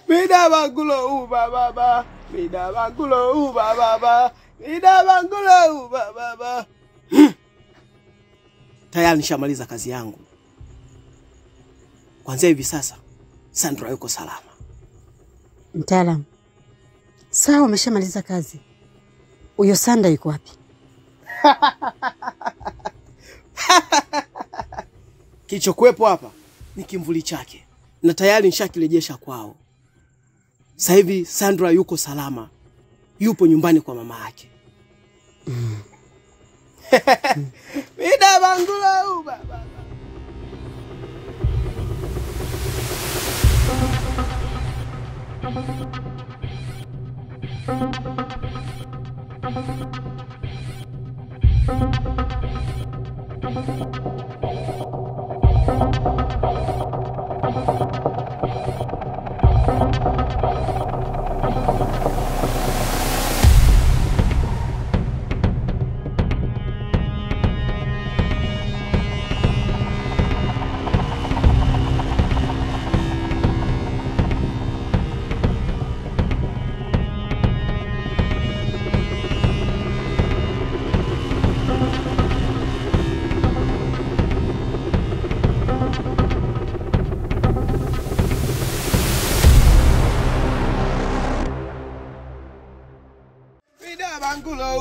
Mida bangulo uba baba, mida bangulo uba baba, mida bangulo uba baba. Tayari nishamaliza kazi yangu. Kuanzia hivi sasa Sandra yuko salama. Mtaalamu. Sawa, umeshamaliza kazi. Huyo Sandra yuko wapi? Kilichokuwepo hapa ni kimvuli chake. Na tayari nishakirejesha kwao. Sasa hivi Sandra yuko salama. Yupo nyumbani kwa mama yake. Mida bangula baba.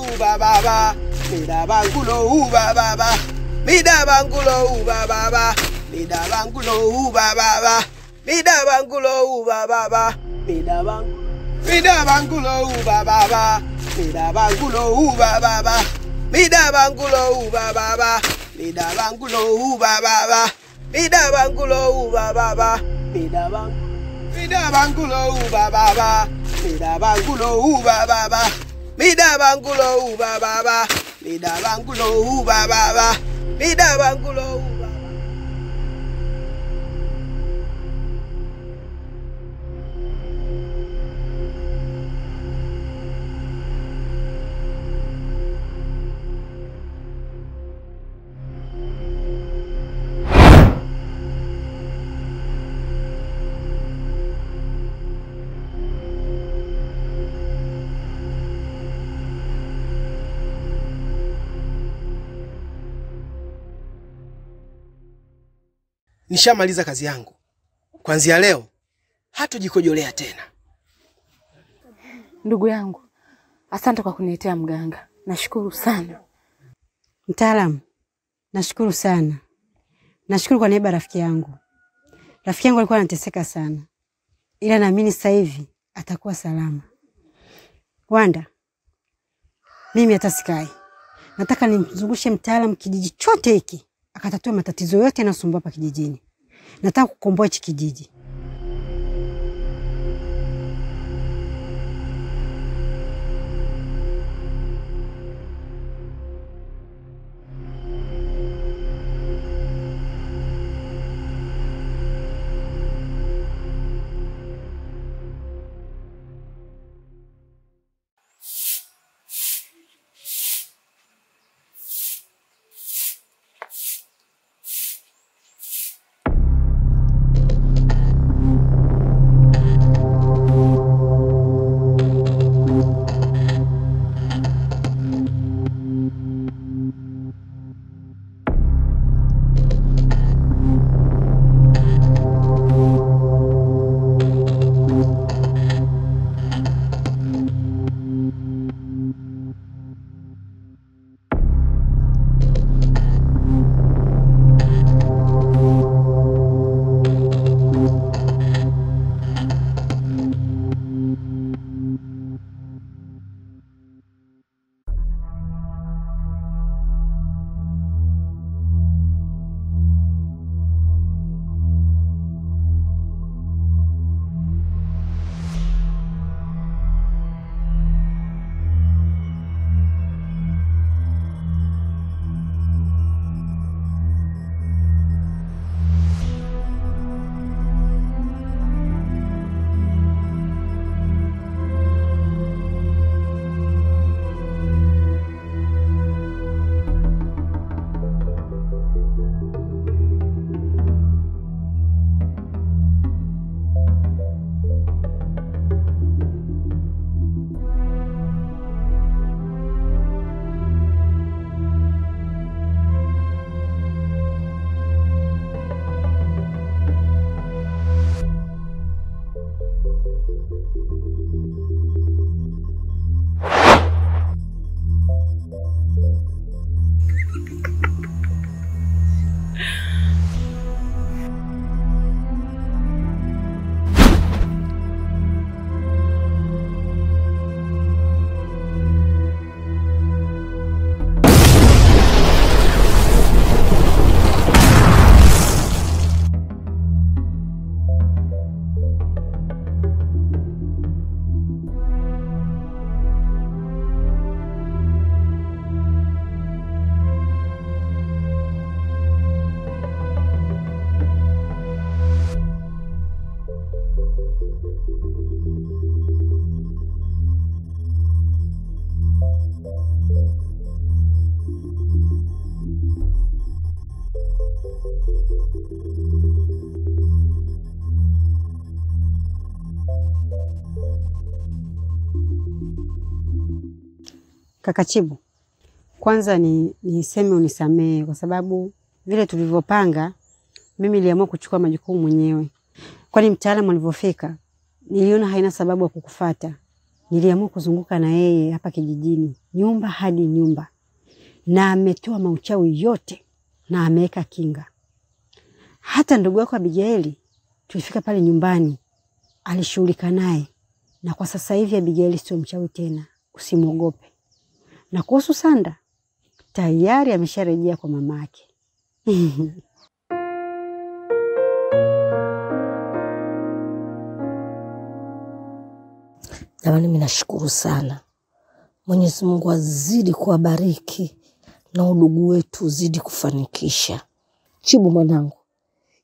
uba baba, mida bangulo uba baba, mida bangulo uba baba, mida bangulo uba baba, mida bangulo uba baba, mida bangulo uba baba, mida bangulo uba baba, mida bangulo uba baba, mida bangulo uba baba, mida bangulo uba baba, mida bangulo uba baba, mida bangulo uba baba, mida bangulo uba baba, mida bangulo uba baba, mida bangulo uba. Nishamaliza kazi yangu. Kuanzia leo hatojikojolea tena. Ndugu yangu, asante kwa kuniletea mganga. Nashukuru sana. Mtaalamu, nashukuru sana. Nashukuru kwa niaba rafiki yangu. Rafiki yangu alikuwa anateseka sana. Ila naamini sasa hivi atakuwa salama. Wanda, mimi hata sikai. Nataka nimzungushe mtaalamu kijiji chote hiki. Akatatua matatizo yote yanasumbua hapa kijijini. Nataka kukomboa hiki kijiji. Kaka Chibu, kwanza niseme unisamee kwa sababu vile tulivyopanga mimi niliamua kuchukua majukumu mwenyewe. Kwani mtaalamu alivyofika niliona haina sababu ya kukufuata. niliamua kuzunguka na yeye hapa kijijini, nyumba hadi nyumba, na ametoa mauchawi yote na ameweka kinga. Hata ndugu yako Abigaili tulifika pale nyumbani, alishughulika naye, na kwa sasa hivi Abigaili sio mchawi tena, usimwogope. Na kuhusu Sanda, tayari amesharejea kwa mamake. Jamani, mimi nashukuru sana. Mwenyezi Mungu azidi kuwabariki na udugu wetu uzidi kufanikisha. Chibu mwanangu,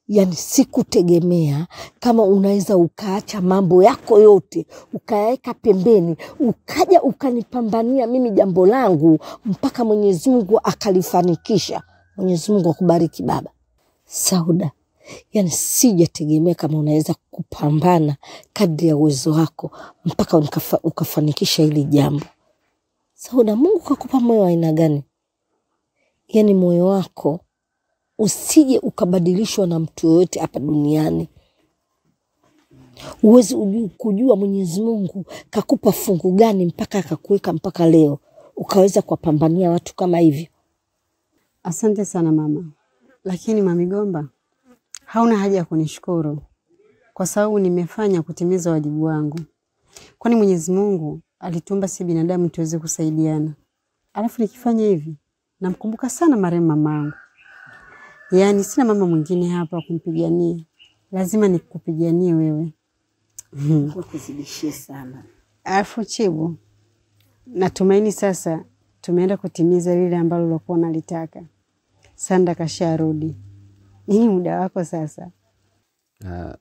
yani sikutegemea kama unaweza ukaacha mambo yako yote, ukaweka pembeni, ukaja ukanipambania mimi jambo langu mpaka Mwenyezi Mungu akalifanikisha. Mwenyezi Mungu akubariki baba. Sauda, yani sijategemea kama unaweza kupambana kadri ya uwezo wako mpaka ukafanikisha hili jambo. Sauda, Mungu kakupa moyo wa aina gani? Yani moyo wako usije ukabadilishwa na mtu yoyote hapa duniani. Uwezi kujua Mwenyezi Mungu kakupa fungu gani mpaka akakuweka mpaka leo ukaweza kuwapambania watu kama hivyo. Asante sana mama. Lakini Mami Gomba, hauna haja ya kunishukuru kwa sababu nimefanya kutimiza wajibu wangu. Kwani Mwenyezi Mungu alitumba si binadamu tuweze kusaidiana. Alafu nikifanya hivi, namkumbuka sana marehemu mamangu. Yaani sina mama mwingine hapa kumpigania. Lazima nikupiganie wewe. Kwa kuzidishia sana. Alafu Chibu, natumaini sasa tumeenda kutimiza lile ambalo ulikuwa unalitaka. Sanda kasharudi. Nini muda wako sasa?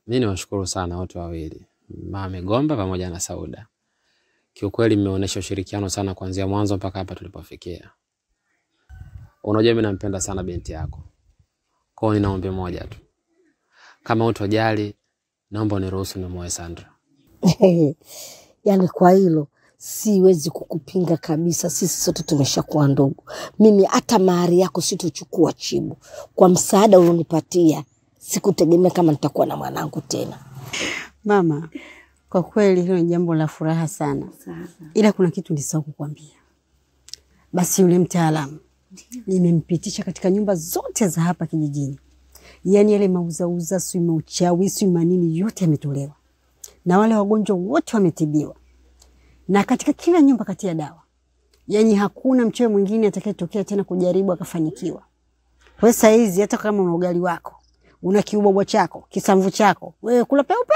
Mimi niwashukuru sana wote wawili, Mama Gomba pamoja na Sauda. Kiukweli mmeonyesha ushirikiano sana kuanzia mwanzo mpaka hapa tulipofikia. Unajua mimi nampenda sana binti yako. Kwa hiyo ninaomba moja tu. Kama utojali, naomba uniruhusu nimuoe Sandra. Yani kwa hilo siwezi kukupinga kabisa. Sisi sote tumeshakuwa ndugu. Mimi hata mahari yako sitochukua Chibu. Kwa msaada ulionipatia, sikutegemea kama nitakuwa na mwanangu tena. Mama, kwa kweli hilo ni jambo la furaha sana. Ila kuna kitu nilisahau kukuambia. Basi yule mtaalamu nimempitisha katika nyumba zote za hapa kijijini. Yaani yale mauzauza, sui mauchawi, sui manini yote yametolewa. Na wale wagonjwa wote wametibiwa. Na katika kila nyumba katia dawa. Yaani hakuna mchawi mwingine atakayetokea tena kujaribu akafanikiwa. Wewe saa hizi hata kama una ugali wako, una kiubwabwa chako, kisamvu chako, wewe kula peupe.